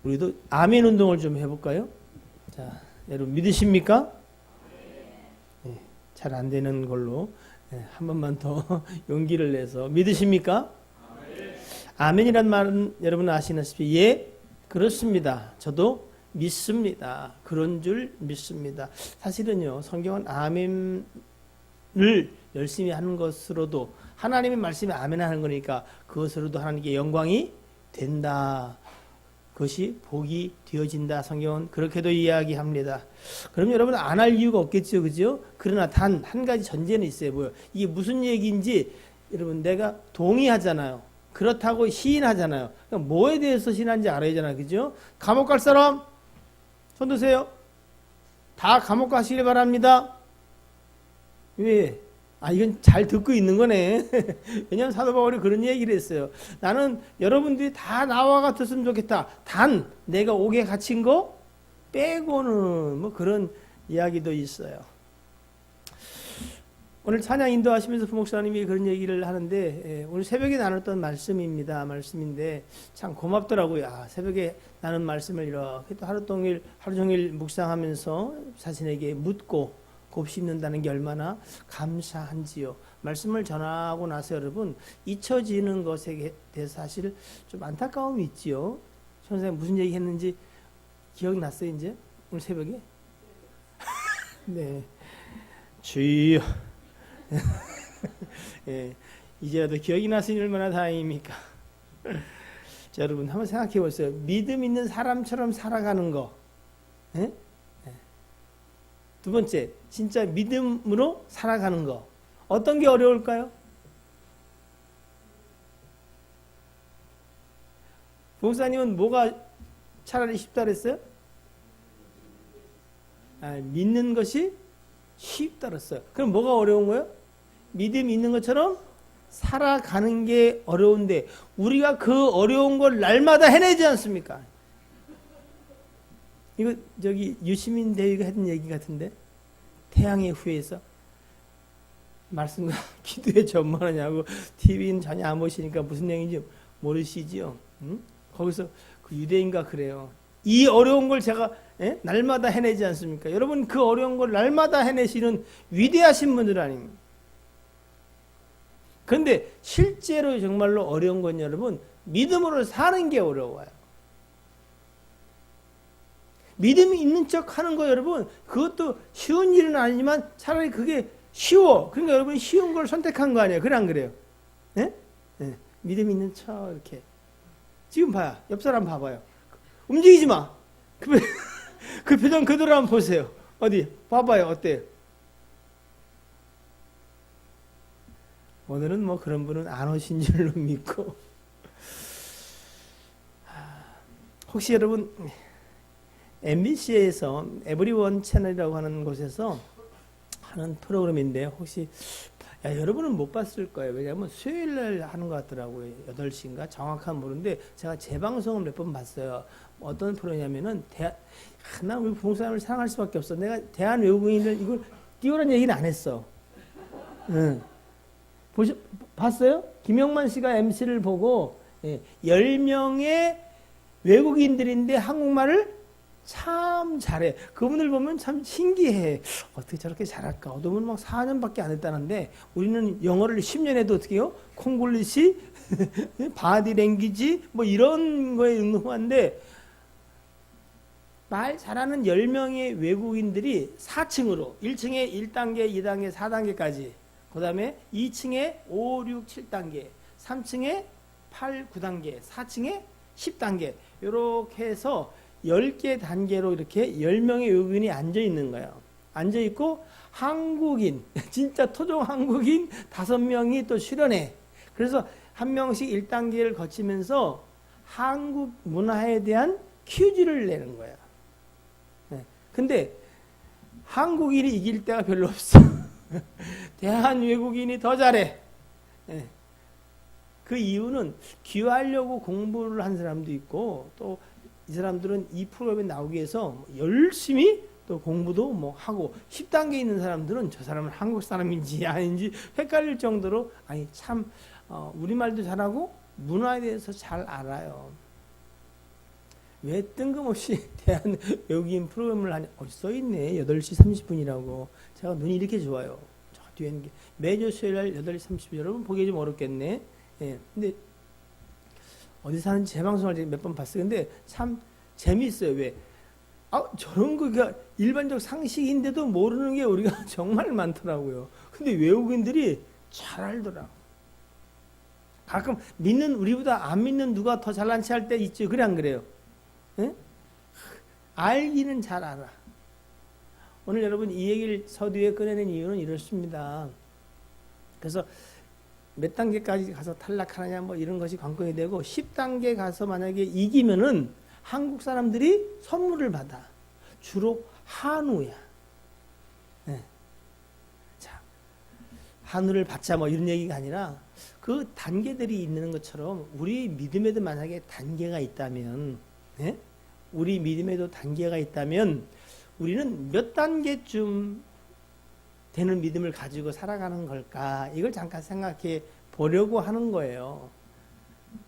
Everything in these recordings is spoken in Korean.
우리도 아멘 운동을 좀 해볼까요? 자, 여러분 믿으십니까? 네, 잘 안 되는 걸로 한 번만 더 용기를 내서 믿으십니까? 아멘이란 말은 여러분 아시나시피 예, 그렇습니다. 저도 믿습니다. 그런 줄 믿습니다. 사실은요, 성경은 아멘을 열심히 하는 것으로도 하나님의 말씀에 아멘 하는 거니까 그것으로도 하나님께 영광이 된다. 그것이 복이 되어진다. 성경은 그렇게도 이야기합니다. 그럼 여러분 안 할 이유가 없겠죠, 그죠? 그러나 단 한 가지 전제는 있어요. 뭐요? 이게 무슨 얘기인지 여러분 내가 동의하잖아요. 그렇다고 시인하잖아요. 그러니까 뭐에 대해서 시인하는지 알아야 하잖아요, 그죠? 감옥 갈 사람 손 드세요. 다 감옥 가시길 바랍니다. 왜? 이건 잘 듣고 있는 거네. 왜냐하면 사도 바울이 그런 얘기를 했어요. 나는 여러분들이 다 나와 같았으면 좋겠다. 단 내가 옥에 갇힌 거 빼고는 뭐 그런 이야기도 있어요. 오늘 찬양 인도하시면서 부목사님이 그런 얘기를 하는데 오늘 새벽에 나눴던 말씀인데 참 고맙더라고요. 새벽에 나눈 말씀을 이렇게 또 하루 종일 묵상하면서 자신에게 묻고 곱씹는다는 게 얼마나 감사한지요. 말씀을 전하고 나서 여러분 잊혀지는 것에 대해서 사실 좀 안타까움이 있지요. 선생님 무슨 얘기 했는지 기억났어요 이제? 오늘 새벽에? 네. 주여. 예, 이제라도 기억이 나시니 얼마나 다행입니까? 자, 여러분 한번 생각해 보세요. 믿음 있는 사람처럼 살아가는 거. 예? 두 번째, 진짜 믿음으로 살아가는 거. 어떤 게 어려울까요? 목사님은 뭐가 차라리 쉽다 그랬어요? 믿는 것이 쉽다 그랬어요. 그럼 뭐가 어려운 거예요? 믿음이 있는 것처럼 살아가는 게 어려운데 우리가 그 어려운 걸 날마다 해내지 않습니까? 이거 저기 유시민 대위가 했던 얘기 같은데 태양의 후예에서 말씀과 기도에 전문하냐고 TV는 전혀 안 보시니까 무슨 얘기인지 모르시지요? 응? 거기서 그 유대인가 그래요. 이 어려운 걸 제가 날마다 해내지 않습니까? 여러분 그 어려운 걸 날마다 해내시는 위대하신 분들 아닙니까? 그런데 실제로 정말로 어려운 건 여러분 믿음으로 사는 게 어려워요. 믿음이 있는 척 하는 거 여러분 그것도 쉬운 일은 아니지만 차라리 그게 쉬워. 그러니까 여러분 쉬운 걸 선택한 거 아니에요. 그래 안 그래요? 네? 네. 믿음 있는 척 이렇게 지금 봐요. 옆 사람 봐봐요. 움직이지 마. 그 표정 그대로 한번 보세요. 어디 봐봐요. 어때요? 오늘은 뭐 그런 분은 안 오신 줄로 믿고 혹시 여러분 MBC에서 에브리원 채널이라고 하는 곳에서 하는 프로그램인데 혹시 여러분은 못 봤을 거예요. 왜냐하면 수요일날 하는 것 같더라고요. 8시인가 정확한 모르는데 제가 재방송을 몇 번 봤어요. 어떤 프로냐면은 나 우리 부목사님을 사랑할 수밖에 없어. 내가 대한 외국인을 이걸 띄우라는 얘기는 안 했어. 응. 봤어요? 김영만 씨가 MC를 보고 10명의 외국인들인데 한국말을 참 잘해. 그분을 보면 참 신기해. 어떻게 저렇게 잘할까? 어두면 막 4년밖에 안 했다는데 우리는 영어를 10년 해도 어떻게 해요? 콩글리시, 바디랭귀지 뭐 이런 거에 능통한데 말 잘하는 10명의 외국인들이 4층으로 1층에 1단계, 2단계, 4단계까지 그 다음에 2층에 5, 6, 7단계 3층에 8, 9단계 4층에 10단계 이렇게 해서 10개 단계로 이렇게 10명의 외국인이 앉아 있는 거예요. 앉아 있고 한국인 진짜 토종 한국인 5명이 또 출연해. 그래서 한 명씩 1단계를 거치면서 한국 문화에 대한 퀴즈를 내는 거예요. 근데 한국인이 이길 때가 별로 없어. 대한 외국인이 더 잘해. 그 이유는 귀화하려고 공부를 한 사람도 있고 또 이 사람들은 이 프로그램에 나오기 위해서 열심히 또 공부도 뭐 하고 10단계에 있는 사람들은 저 사람은 한국 사람인지 아닌지 헷갈릴 정도로 아니 참 우리말도 잘하고 문화에 대해서 잘 알아요. 왜 뜬금없이 대한 외국인 프로그램을 하냐. 써있네. 8시 30분이라고. 제가 눈이 이렇게 좋아요. 저 뒤에 있는 게. 매주 수요일 날 8시 30분. 여러분 보기 좀 어렵겠네. 예. 근데 어디서 하는지 재방송을 몇 번 봤어요. 근데 참 재미있어요. 왜? 저런 거가 일반적 상식인데도 모르는 게 우리가 정말 많더라고요. 근데 외국인들이 잘 알더라고. 가끔 믿는 우리보다 안 믿는 누가 더 잘난 체 할 때 있죠. 그래 안 그래요? 예? 알기는 잘 알아. 오늘 여러분 이 얘기를 서두에 꺼내는 이유는 이렇습니다. 그래서 몇 단계까지 가서 탈락하느냐 뭐 이런 것이 관건이 되고 10단계 가서 만약에 이기면은 한국 사람들이 선물을 받아. 주로 한우야. 네. 자, 한우를 받자 뭐 이런 얘기가 아니라 그 단계들이 있는 것처럼 우리 믿음에도 만약에 단계가 있다면, 네? 우리 믿음에도 단계가 있다면 우리는 몇 단계쯤 되는 믿음을 가지고 살아가는 걸까? 이걸 잠깐 생각해 보려고 하는 거예요.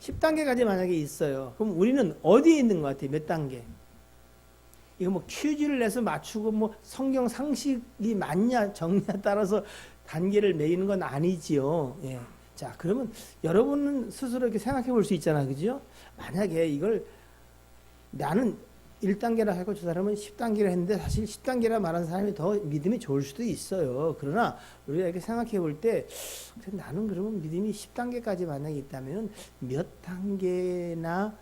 10단계까지 만약에 있어요. 그럼 우리는 어디에 있는 것 같아요? 몇 단계? 이거 뭐 퀴즈를 내서 맞추고 뭐 성경 상식이 맞냐 적냐에 따라서 단계를 매기는 건 아니지요. 예. 자, 그러면 여러분은 스스로 이렇게 생각해 볼 수 있잖아. 그죠? 만약에 이걸 나는 1단계라 하고 저 사람은 10단계라 했는데 사실 10단계라 말하는 사람이 더 믿음이 좋을 수도 있어요. 그러나 우리가 이렇게 생각해 볼 때 나는 그러면 믿음이 10단계까지 만약에 있다면 몇 단계나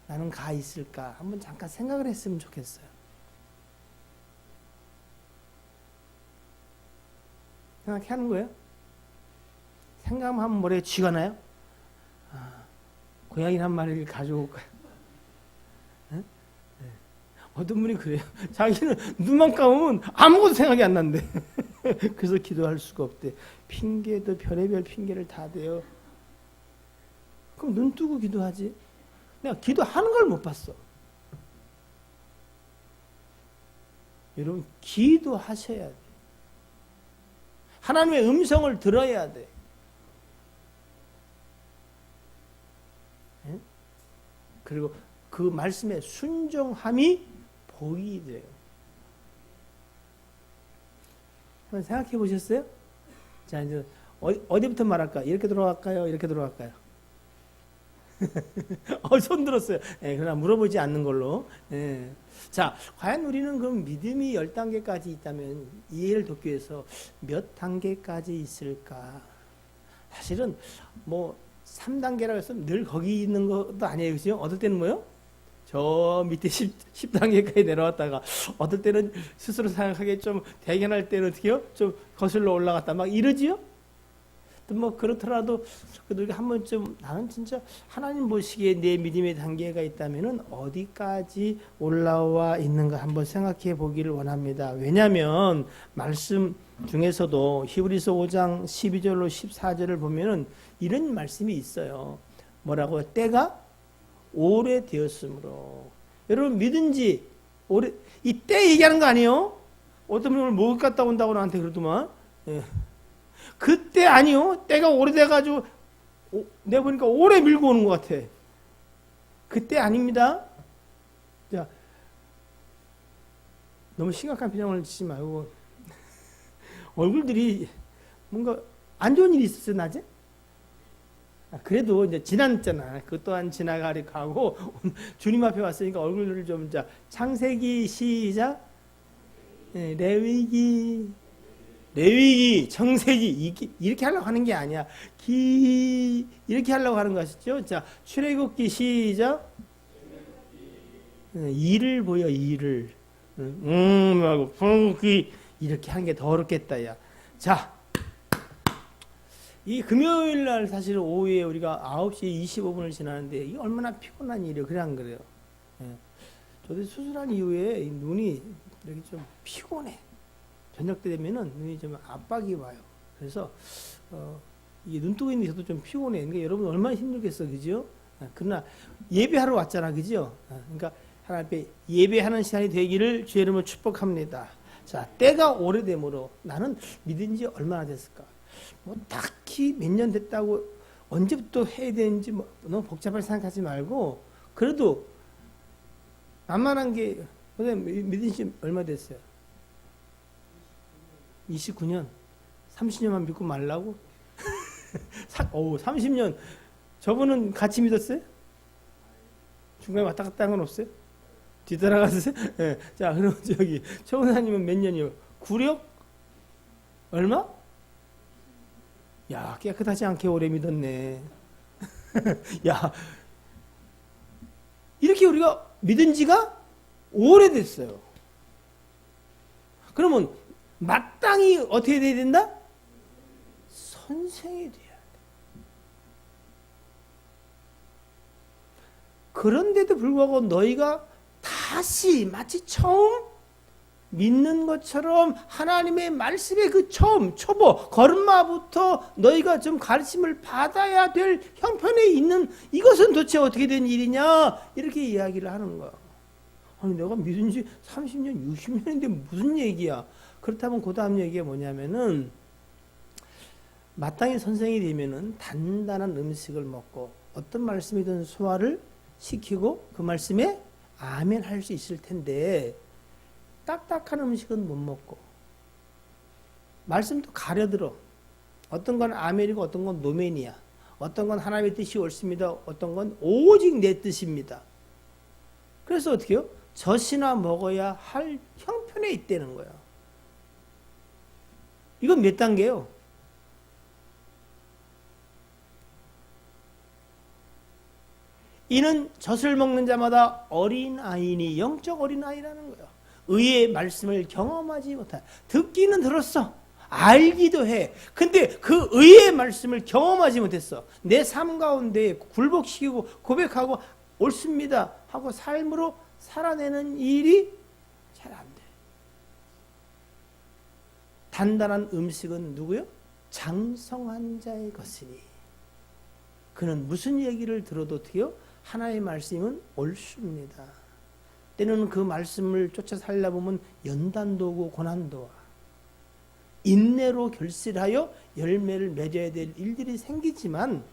나는 가 있을까? 한번 잠깐 생각을 했으면 좋겠어요. 생각해 하는 거예요? 생각하면 머리에 쥐가 나요? 고양이 한 마리를 가져올까요? 어떤 분이 그래요. 자기는 눈만 감으면 아무것도 생각이 안 난대. 그래서 기도할 수가 없대. 핑계도 별의별 핑계를 다 대요. 그럼 눈 뜨고 기도하지. 내가 기도하는 걸 못 봤어. 여러분 기도하셔야 돼. 하나님의 음성을 들어야 돼. 네? 그리고 그 말씀에 순종함이 복이 돼요. 한번 생각해 보셨어요? 자, 이제 어디부터 말할까? 이렇게 들어갈까요? 이렇게 들어갈까요? 손 들었어요. 예, 그러나 물어보지 않는 걸로. 예. 자, 과연 우리는 그럼 믿음이 10단계까지 있다면 이해를 돕기 위해서 몇 단계까지 있을까? 사실은 뭐 3단계라고 해서 늘 거기 있는 것도 아니에요. 그죠? 어떨 때는 뭐요? 저 밑에 10단계까지 내려왔다가 어떨 때는 스스로 생각하기에 좀 대견할 때는 어떻게요? 좀 거슬러 올라갔다 막 이러지요? 뭐 그렇더라도 그래도 한 번쯤 나는 진짜 하나님 보시기에 내 믿음의 단계가 있다면은 어디까지 올라와 있는가 한번 생각해 보기를 원합니다. 왜냐하면 말씀 중에서도 히브리서 5장 12절로 14절을 보면은 이런 말씀이 있어요. 뭐라고요? 때가 오래되었으므로. 여러분 믿은지 오래 이때 얘기하는 거 아니에요? 어떤 분은 목 갔다 온다고 나한테 그러더만. 예. 그때 아니요. 때가 오래돼가지고 내가 보니까 오래 밀고 오는 것 같아. 그때 아닙니다. 자, 너무 심각한 표정을 짓지 말고 얼굴들이 뭔가 안 좋은 일이 있었어요 낮에? 그래도 이제 지났잖아. 그 또한 지나가고 주님 앞에 왔으니까 얼굴을 좀 자 창세기 시작. 네, 레위기, 청세기 이렇게 하려고 하는 게 아니야. 이렇게 하려고 하는 것이죠. 자, 출애굽기 시작. 일을 보여 일을. 하고 이렇게 하는 게 더 어렵겠다 야. 자, 이 금요일 날 사실 오후에 우리가 9시 25분을 지나는데 이게 얼마나 피곤한 일이에요. 그래 안 그래요? 예. 저도 수술한 이후에 눈이 이렇게 좀 피곤해. 저녁 때 되면은 눈이 좀 압박이 와요. 그래서 이게 눈 뜨고 있는 저도 좀 피곤해. 그러니까 여러분 얼마나 힘들겠어, 그죠? 그러나 예배하러 왔잖아, 그죠? 그러니까 하나님 앞에 예배하는 시간이 되기를 주의 이름으로 축복합니다. 자, 때가 오래되므로 나는 믿은 지 얼마나 됐을까? 뭐 딱히 몇 년 됐다고 언제부터 해야 되는지 뭐 너무 복잡하게 생각하지 말고 그래도 만만한 게, 선생님, 믿으신 지 얼마 됐어요? 29년. 30년만 믿고 말라고? 30년. 저분은 같이 믿었어요? 중간에 왔다 갔다 한 건 없어요? 뒤따라갔어요? 네. 자, 그럼 최 원사님은 몇 년이요? 구력? 얼마? 야, 깨끗하지 않게 오래 믿었네. 야, 이렇게 우리가 믿은 지가 오래됐어요. 그러면 마땅히 어떻게 돼야 된다? 선생이 돼야 돼. 그런데도 불구하고 너희가 다시 마치 처음 믿는 것처럼 하나님의 말씀의 그 처음, 초보, 걸음마부터 너희가 좀 가르침을 받아야 될 형편에 있는 이것은 도대체 어떻게 된 일이냐? 이렇게 이야기를 하는 거야. 아니, 내가 믿은 지 30년, 60년인데 무슨 얘기야? 그렇다면 그 다음 얘기가 뭐냐면은 마땅히 선생이 되면은 단단한 음식을 먹고 어떤 말씀이든 소화를 시키고 그 말씀에 아멘 할 수 있을 텐데 딱딱한 음식은 못 먹고 말씀도 가려들어. 어떤 건 아멘이고 어떤 건 노멘이야. 어떤 건 하나님의 뜻이 옳습니다. 어떤 건 오직 내 뜻입니다. 그래서 어떻게 해요? 젖이나 먹어야 할 형편에 있다는 거야. 이건 몇 단계예요? 이는 젖을 먹는 자마다 어린아이니 영적 어린아이라는 거예요. 의의 말씀을 경험하지 못한, 듣기는 들었어. 알기도 해. 근데 그 의의 말씀을 경험하지 못했어. 내 삶 가운데 굴복시키고 고백하고 옳습니다 하고 삶으로 살아내는 일이 잘 안 돼. 단단한 음식은 누구요? 장성한 자의 것이니. 그는 무슨 얘기를 들어도 어떻게요? 하나의 말씀은 옳습니다. 때로는 그 말씀을 쫓아 살다 보면 연단도 오고 고난도 와. 인내로 결실하여 열매를 맺어야 될 일들이 생기지만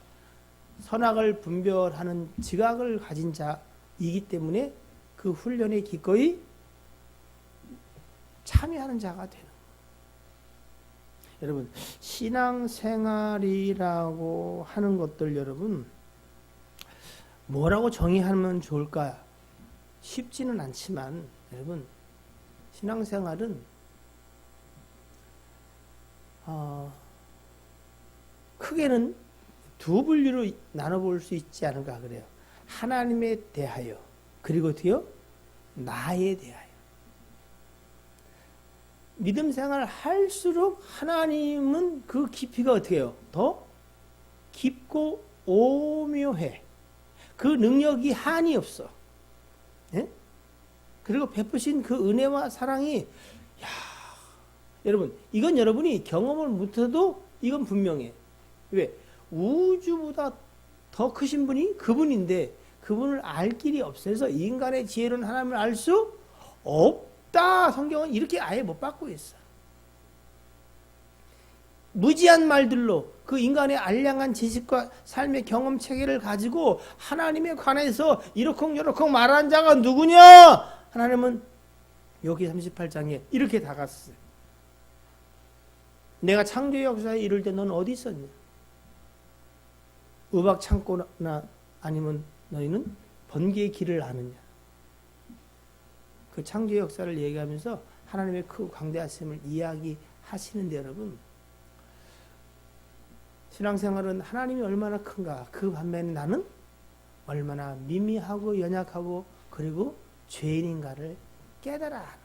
선악을 분별하는 지각을 가진 자이기 때문에 그 훈련에 기꺼이 참여하는 자가 되는 거예요. 여러분, 신앙생활이라고 하는 것들 여러분 뭐라고 정의하면 좋을까? 쉽지는 않지만 여러분 신앙생활은 크게는 두 분류로 나눠볼 수 있지 않을까 그래요. 하나님에 대하여 그리고 어떻게요? 나에 대하여. 믿음 생활을 할수록 하나님은 그 깊이가 어떻게 해요? 더 깊고 오묘해. 그 능력이 한이 없어. 예? 그리고 베푸신 그 은혜와 사랑이 여러분 이건 여러분이 경험을 못해도 이건 분명해. 왜? 우주보다 더 크신 분이 그분인데 그분을 알 길이 없어서 인간의 지혜로는 하나님을 알 수 없다. 성경은 이렇게 아예 못 받고 있어. 무지한 말들로 그 인간의 알량한 지식과 삶의 경험 체계를 가지고 하나님에 관해서 이러쿵저러쿵 말한 자가 누구냐? 하나님은 여기 38장에 이렇게 다가섰어요. 내가 창조 역사에 이를 때 넌 어디 있었냐? 의박 창고나 아니면 너희는 번개의 길을 아느냐? 그 창조 역사를 얘기하면서 하나님의 그 광대하심을 이야기하시는데 여러분 신앙생활은 하나님이 얼마나 큰가 그 반면에 나는 얼마나 미미하고 연약하고 그리고 죄인인가를 깨달아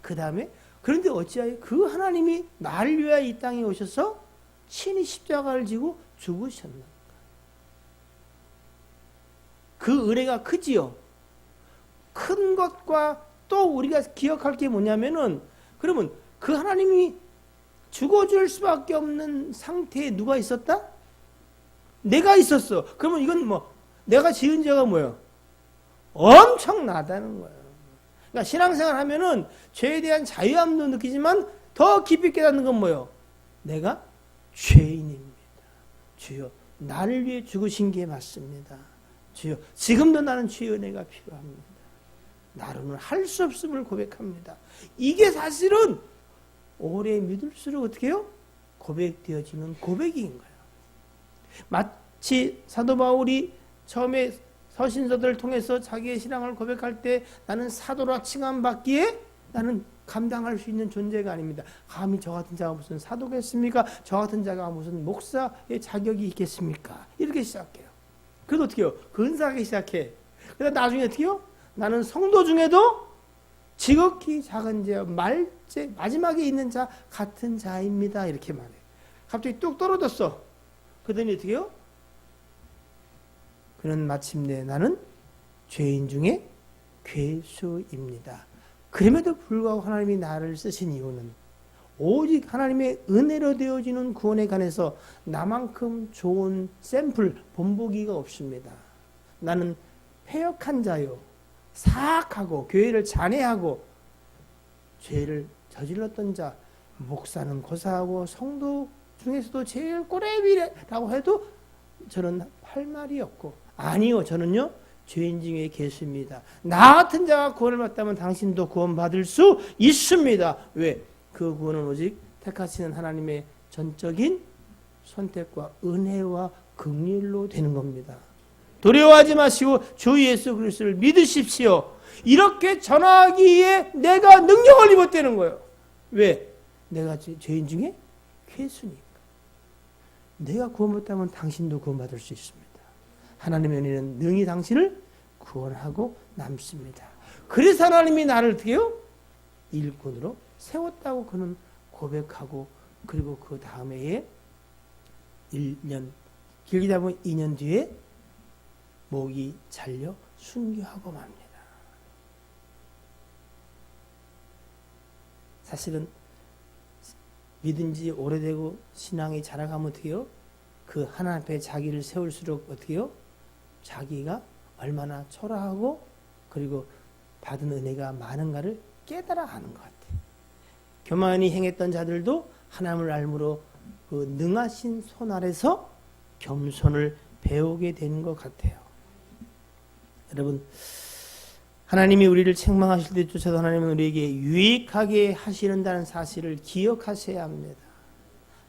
그 다음에 그런데 어찌하여 그 하나님이 나를 위하여 이 땅에 오셔서 친히 십자가를 지고 죽으셨는가? 그 은혜가 크지요. 큰 것과 또 우리가 기억할 게 뭐냐면은 그러면 그 하나님이 죽어줄 수밖에 없는 상태에 누가 있었다? 내가 있었어. 그러면 이건 뭐 내가 지은 죄가 뭐예요? 엄청나다는 거예요. 그러니까 신앙생활 하면은 죄에 대한 자유함도 느끼지만 더 깊이 깨닫는 건 뭐예요? 내가 죄인입니다. 주여 나를 위해 죽으신 게 맞습니다. 주여 지금도 나는 주의 은혜가 필요합니다. 나로는 할 수 없음을 고백합니다. 이게 사실은 오래 믿을수록 어떻게 해요? 고백되어지는 고백인 거예요. 마치 사도 바울이 처음에 서신서들을 통해서 자기의 신앙을 고백할 때 나는 사도라 칭함받기에 나는 감당할 수 있는 존재가 아닙니다. 감히 저 같은 자가 무슨 사도겠습니까? 저 같은 자가 무슨 목사의 자격이 있겠습니까? 이렇게 시작해요. 그래도 어떻게 해요? 근사하게 시작해. 그래서 나중에 어떻게 해요? 나는 성도 중에도 지극히 작은 자, 말제, 마지막에 있는 자 같은 자입니다. 이렇게 말해요. 갑자기 뚝 떨어졌어. 그러더니 어떻게 해요? 그는 마침내 나는 죄인 중에 괴수입니다. 그럼에도 불구하고 하나님이 나를 쓰신 이유는 오직 하나님의 은혜로 되어지는 구원에 관해서 나만큼 좋은 샘플, 본보기가 없습니다. 나는 패역한 자요, 사악하고 교회를 잔해하고 죄를 저질렀던 자, 목사는 고사하고 성도 중에서도 제일 꼬레비라고 해도 저는 할 말이 없고, 아니요, 저는요 죄인 중에 계십니다. 나 같은 자가 구원을 받다면 당신도 구원받을 수 있습니다. 왜? 그 구원은 오직 택하시는 하나님의 전적인 선택과 은혜와 긍휼로 되는 겁니다. 두려워하지 마시고 주 예수 그리스도를 믿으십시오. 이렇게 전하기에 내가 능력을 입었다는 거예요. 왜? 내가 죄인 중에 괴수니까. 내가 구원받다면 당신도 구원받을 수 있습니다. 하나님의 은혜는 능히 당신을 구원하고 남습니다. 그래서 하나님이 나를 어떻게 해요? 일꾼으로 세웠다고 그는 고백하고, 그리고 그 다음에 1년, 길게 잡으면 2년 뒤에 목이 잘려 순교하고 맙니다. 사실은 믿은 지 오래되고 신앙이 자라가면 어떻게 해요? 그 하나님 앞에 자기를 세울수록 어떻게 해요? 자기가 얼마나 초라하고 그리고 받은 은혜가 많은가를 깨달아 하는 것 같아요. 교만히 행했던 자들도 하나님을 알므로 그 능하신 손 아래서 겸손을 배우게 되는 것 같아요. 여러분, 하나님이 우리를 책망하실 때조차도 하나님은 우리에게 유익하게 하시는다는 사실을 기억하셔야 합니다.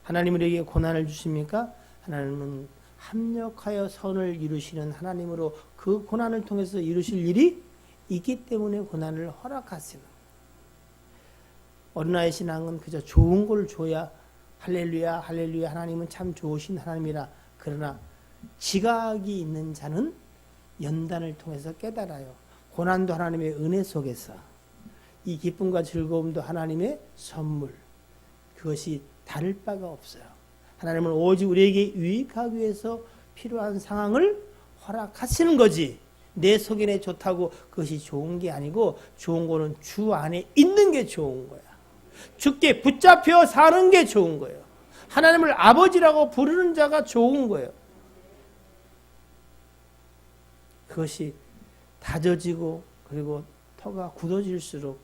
하나님은 우리에게 고난을 주십니까? 하나님은 합력하여 선을 이루시는 하나님으로 그 고난을 통해서 이루실 일이 있기 때문에 고난을 허락하시는 거예요. 어린아이 신앙은 그저 좋은 걸 줘야 할렐루야 할렐루야 하나님은 참 좋으신 하나님이라. 그러나 지각이 있는 자는 연단을 통해서 깨달아요. 고난도 하나님의 은혜 속에서, 이 기쁨과 즐거움도 하나님의 선물, 그것이 다를 바가 없어요. 하나님은 오직 우리에게 유익하기 위해서 필요한 상황을 허락하시는 거지, 내 속에 좋다고 그것이 좋은 게 아니고, 좋은 거는 주 안에 있는 게 좋은 거야. 주께 붙잡혀 사는 게 좋은 거예요. 하나님을 아버지라고 부르는 자가 좋은 거예요. 그것이 다져지고 그리고 터가 굳어질수록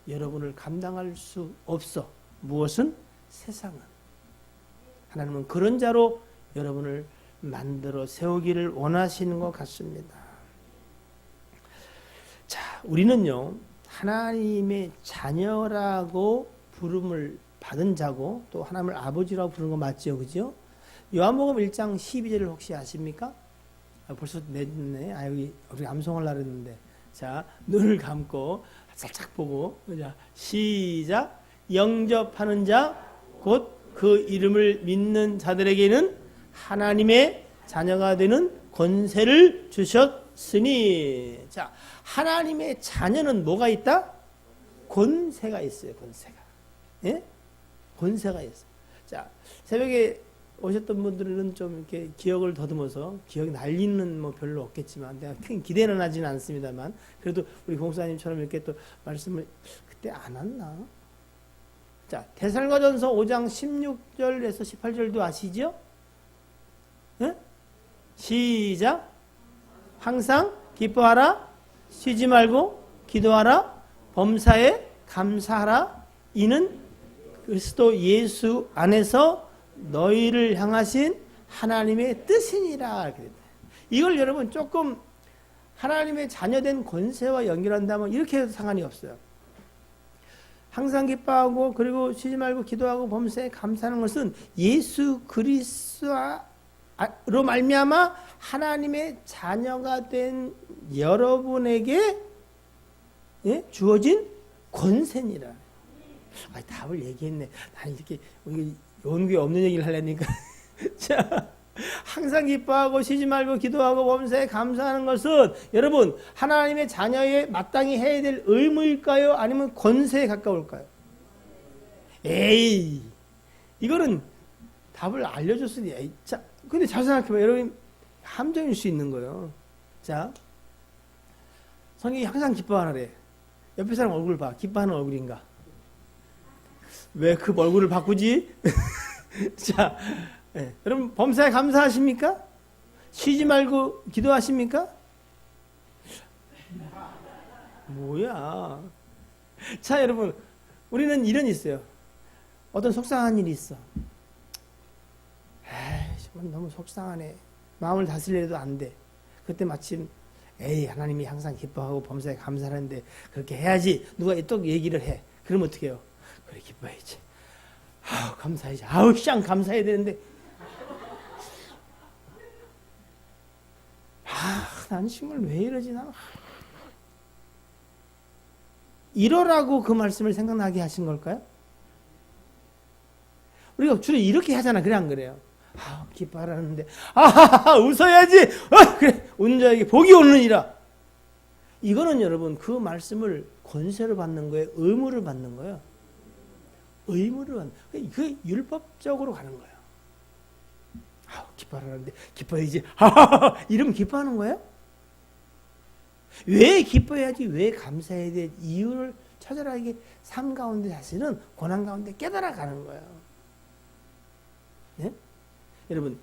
여러분을 감당할 수 없어. 무엇은? 세상은. 하나님은 그런 자로 여러분을 만들어 세우기를 원하시는 것 같습니다. 자, 우리는요, 하나님의 자녀라고 부름을 받은 자고 또 하나님을 아버지라고 부르는 거 맞죠? 그죠? 요한복음 1장 12절을 혹시 아십니까? 벌써 냈네. 우리 암송을 하랬는데. 자, 눈을 감고 살짝 보고, 자, 시작. 영접하는 자, 곧 그 이름을 믿는 자들에게는 하나님의 자녀가 되는 권세를 주셨으니. 자, 하나님의 자녀는 뭐가 있다? 권세가 있어요. 권세가. 예? 권세가 있어요. 자, 새벽에 오셨던 분들은 좀 이렇게 기억을 더듬어서, 기억이 날리는 뭐 별로 없겠지만, 내가 큰 기대는 하지는 않습니다만, 그래도 우리 공사님처럼 이렇게 또 말씀을 그때 안 왔나? 자, 데살로니가전서 5장 16절에서 18절도 아시죠? 예? 시작. 항상 기뻐하라, 쉬지 말고 기도하라, 범사에 감사하라. 이는 그리스도 예수 안에서 너희를 향하신 하나님의 뜻이니라. 이걸 여러분 조금 하나님의 자녀된 권세와 연결한다면 이렇게 해도 상관이 없어요. 항상 기뻐하고 그리고 쉬지 말고 기도하고 범사에 감사하는 것은 예수 그리스도로 말미암아 하나님의 자녀가 된 여러분에게 주어진 권세니라. 답을 얘기했네. 나는 이렇게 연구에 없는 얘기를 하려니까. 자, 항상 기뻐하고 쉬지 말고 기도하고 범사에 감사하는 것은 여러분 하나님의 자녀에 마땅히 해야 될 의무일까요? 아니면 권세에 가까울까요? 에이, 이거는 답을 알려줬으니. 자, 근데 잘 생각해봐. 여러분 함정일 수 있는 거예요. 자, 성경이 항상 기뻐하래. 옆에 사람 얼굴 봐. 기뻐하는 얼굴인가? 왜 그 얼굴을 바꾸지? 자, 여러분 범사에 감사하십니까? 쉬지 말고 기도하십니까? 뭐야? 자, 여러분 우리는 이런 있어요. 어떤 속상한 일이 있어. 정말 너무 속상하네. 마음을 다스리려도 안 돼. 그때 마침 하나님이 항상 기뻐하고 범사에 감사하는데 그렇게 해야지. 누가 또 얘기를 해. 그러면 어떻게 해요? 그래, 기뻐해야지. 감사해야지. 쌍 감사해야 되는데 난 정말 왜 이러지? 나 이러라고 그 말씀을 생각나게 하신 걸까요? 우리가 주로 이렇게 하잖아. 그래 안 그래요? 기뻐하라는데 웃어야지. 그래, 온 자에게 복이 오느니라. 이거는 여러분 그 말씀을 권세를 받는 거예요? 의무를 받는 거예요? 의무를 받는 거예요. 그 율법적으로 가는 거예요. 기뻐하라는데 기뻐해야지. 이러면 기뻐하는 거예요? 왜 기뻐해야지? 왜 감사해야 될 이유를 찾아라. 이게 삶 가운데 사실은 고난 가운데 깨달아가는 거예요. 네? 여러분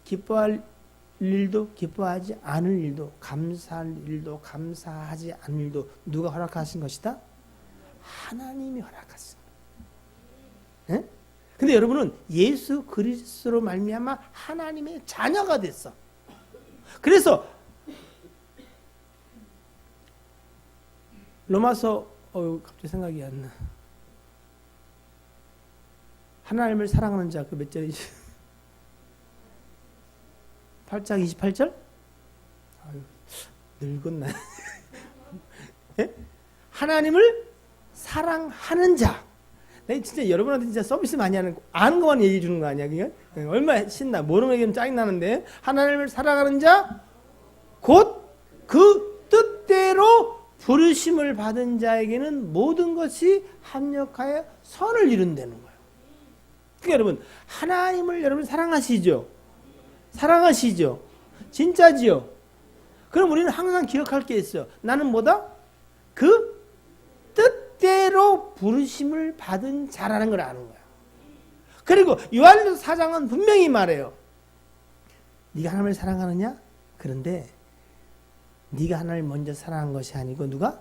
기뻐할 일도 기뻐하지 않을 일도 감사할 일도 감사하지 않을 일도 누가 허락하신 것이다? 하나님이 허락하십니다. 네? 근데 여러분은 예수 그리스도로 말미암아 하나님의 자녀가 됐어. 그래서 로마서 갑자기 생각이 안 나. 하나님을 사랑하는 자 그 몇 절이지? 8장 28절? 늙었나? 예? 하나님을 사랑하는 자. 내가 진짜 여러분한테 진짜 서비스 많이 아는 것만 얘기해 주는 거 아니야? 그냥? 얼마나 신나. 모르는 얘기는 짜증나는데. 하나님을 사랑하는 자, 곧 그 뜻대로 부르심을 받은 자에게는 모든 것이 합력하여 선을 이룬다는 거예요. 그러니까 여러분, 하나님을 여러분 사랑하시죠? 사랑하시죠? 진짜지요? 그럼 우리는 항상 기억할 게 있어요. 나는 뭐다? 그 뜻대로 부르심을 받은 자라는 걸 아는 거야. 그리고 요한일서 4장은 분명히 말해요. 네가 하나님을 사랑하느냐? 그런데 네가 하나님을 먼저 사랑한 것이 아니고 누가?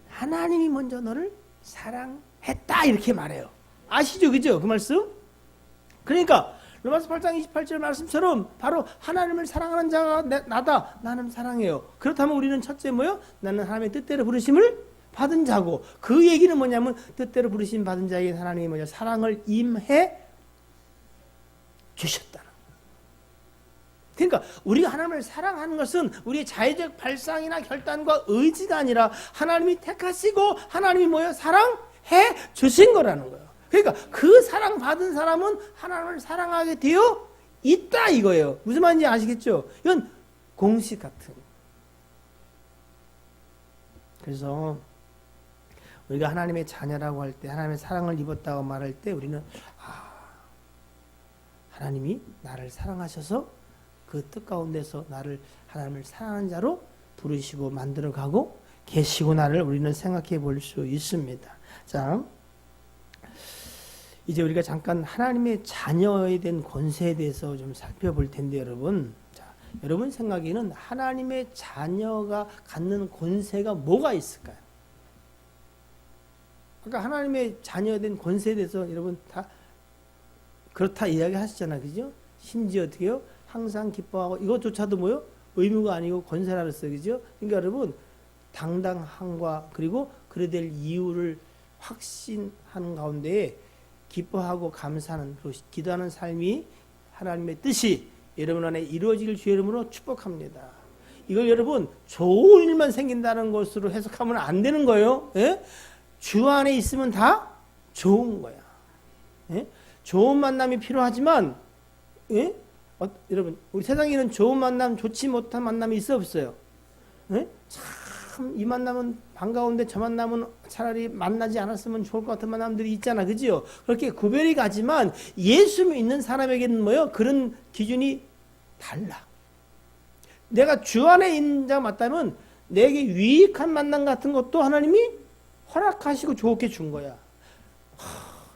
하나님이 먼저 너를 사랑했다 이렇게 말해요. 아시죠? 그죠? 그 말씀? 그러니까 로마서 8장 28절 말씀처럼 바로 하나님을 사랑하는 자가 나다. 나는 사랑해요. 그렇다면 우리는 첫째 뭐요? 나는 하나님의 뜻대로 부르심을 받은 자고, 그 얘기는 뭐냐면 뜻대로 부르심 받은 자에게 하나님이 먼저 사랑을 임해 주셨다는 거예요. 그러니까 우리가 하나님을 사랑하는 것은 우리의 자의적 발상이나 결단과 의지가 아니라 하나님이 택하시고 하나님이 뭐예요? 사랑해 주신 거라는 거예요. 그러니까 그 사랑 받은 사람은 하나님을 사랑하게 되어 있다 이거예요. 무슨 말인지 아시겠죠? 이건 공식 같은. 그래서 우리가 하나님의 자녀라고 할 때, 하나님의 사랑을 입었다고 말할 때 우리는 하나님이 나를 사랑하셔서 그 뜻 가운데서 나를 하나님을 사랑하는 자로 부르시고 만들어가고 계시구나를 우리는 생각해 볼 수 있습니다. 자, 이제 우리가 잠깐 하나님의 자녀에 대한 권세에 대해서 좀 살펴볼 텐데 여러분, 자, 여러분 생각에는 하나님의 자녀가 갖는 권세가 뭐가 있을까요? 아까 하나님의 자녀에 대한 권세에 대해서 여러분 다 그렇다 이야기 하시잖아요. 그죠? 심지어 어떻게 해요? 항상 기뻐하고 이것조차도 뭐요? 의무가 아니고 권세라 그랬어요. 그죠? 그러니까 여러분, 당당함과 그리고 그래야 될 이유를 확신하는 가운데 기뻐하고 감사하는, 그리고 기도하는 삶이 하나님의 뜻이 여러분 안에 이루어지길 주의 이름으로 축복합니다. 이걸 여러분 좋은 일만 생긴다는 것으로 해석하면 안 되는 거예요. 예? 주 안에 있으면 다 좋은 거야. 예? 좋은 만남이 필요하지만, 예? 여러분, 우리 세상에는 좋은 만남, 좋지 못한 만남이 있어 없어요? 예? 참 이 만남은 반가운데 저 만남은 차라리 만나지 않았으면 좋을 것 같은 만남들이 있잖아. 그지요? 그렇게 구별이 가지만 예수 믿는 사람에게는 뭐요? 그런 기준이 달라. 내가 주 안에 있는 자가 맞다면 내게 유익한 만남 같은 것도 하나님이 허락하시고 좋게 준 거야.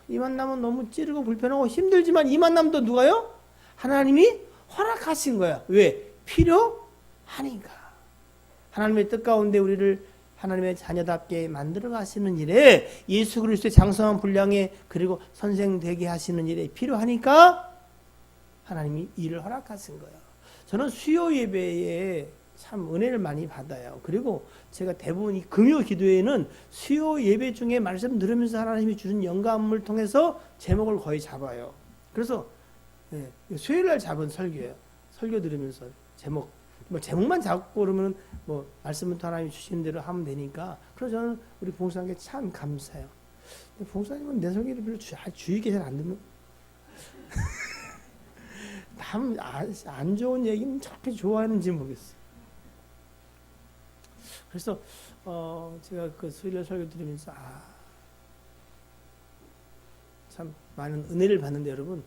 이 만남은 너무 찌르고 불편하고 힘들지만 이 만남도 누가요? 하나님이 허락하신 거야. 왜? 필요하니까. 하나님의 뜻 가운데 우리를 하나님의 자녀답게 만들어 가시는 일에, 예수 그리스도의 장성한 분량에 그리고 선생 되게 하시는 일에 필요하니까 하나님이 일을 허락하신 거예요. 저는 수요 예배에 참 은혜를 많이 받아요. 그리고 제가 대부분 이 금요 기도회는 수요 예배 중에 말씀 들으면서 하나님이 주신 영감을 통해서 제목을 거의 잡아요. 그래서 수요일 날 잡은 설교예요. 설교 들으면서 제목, 뭐 제목만 잡고 그러면 뭐 말씀부터 하나님이 주시는 대로 하면 되니까. 그래서 저는 우리 봉사님께 참 감사해요. 근데 봉사님은 내 설교를 별로 주의 깊게 잘 안 듣는. 안 좋은 얘기는 저렇게 좋아하는지 모르겠어요. 그래서 제가 그 수요일 설교 들으면서 참 많은 은혜를 받는데, 여러분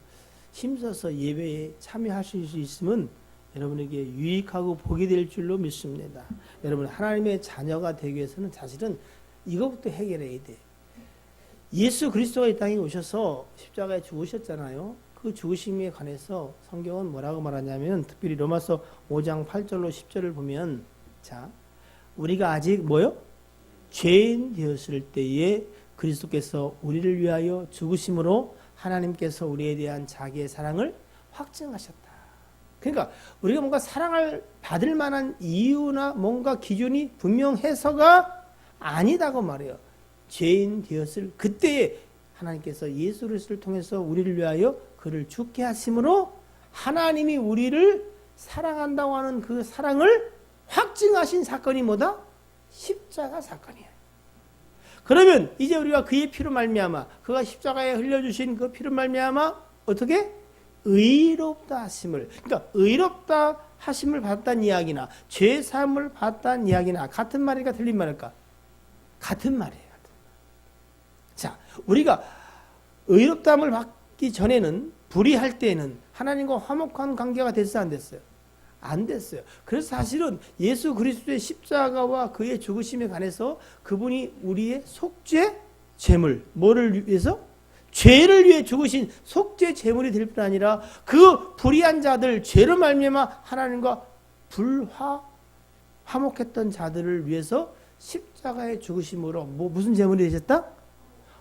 힘써서 예배에 참여하실 수 있으면 여러분에게 유익하고 복이 될 줄로 믿습니다. 여러분 하나님의 자녀가 되기 위해서는 사실은 이것부터 해결해야 돼. 예수 그리스도가 이 땅에 오셔서 십자가에 죽으셨잖아요. 그 죽으심에 관해서 성경은 뭐라고 말하냐면, 특별히 로마서 5장 8절로 10절을 보면, 자, 우리가 아직 뭐요? 죄인 되었을 때에 그리스도께서 우리를 위하여 죽으심으로 하나님께서 우리에 대한 자기의 사랑을 확증하셨다. 그러니까 우리가 뭔가 사랑을 받을 만한 이유나 뭔가 기준이 분명해서가 아니다고 말해요. 죄인 되었을 그때에 하나님께서 예수 그리스도를 통해서 우리를 위하여 그를 죽게 하심으로 하나님이 우리를 사랑한다고 하는 그 사랑을 확증하신 사건이 뭐다? 십자가 사건이에요. 그러면 이제 우리가 그의 피로 말미암아, 그가 십자가에 흘려주신 그 피로 말미암아 어떻게? 의롭다 하심을, 그러니까 의롭다 하심을 받았다는 이야기나 죄 사함을 받았다는 이야기나 같은 말일까 틀린 말일까? 같은 말이에요. 자, 우리가 의롭다함을 받기 전에는, 불의할 때에는 하나님과 화목한 관계가 됐어요, 안 됐어요? 안 됐어요. 그래서 사실은 예수 그리스도의 십자가와 그의 죽으심에 관해서 그분이 우리의 속죄 제물, 뭐를 위해서? 죄를 위해 죽으신 속죄 제물이 될 뿐 아니라 그 불의한 자들, 죄로 말미암아 하나님과 화목했던 자들을 위해서 십자가의 죽으심으로 무슨 제물이 되셨다?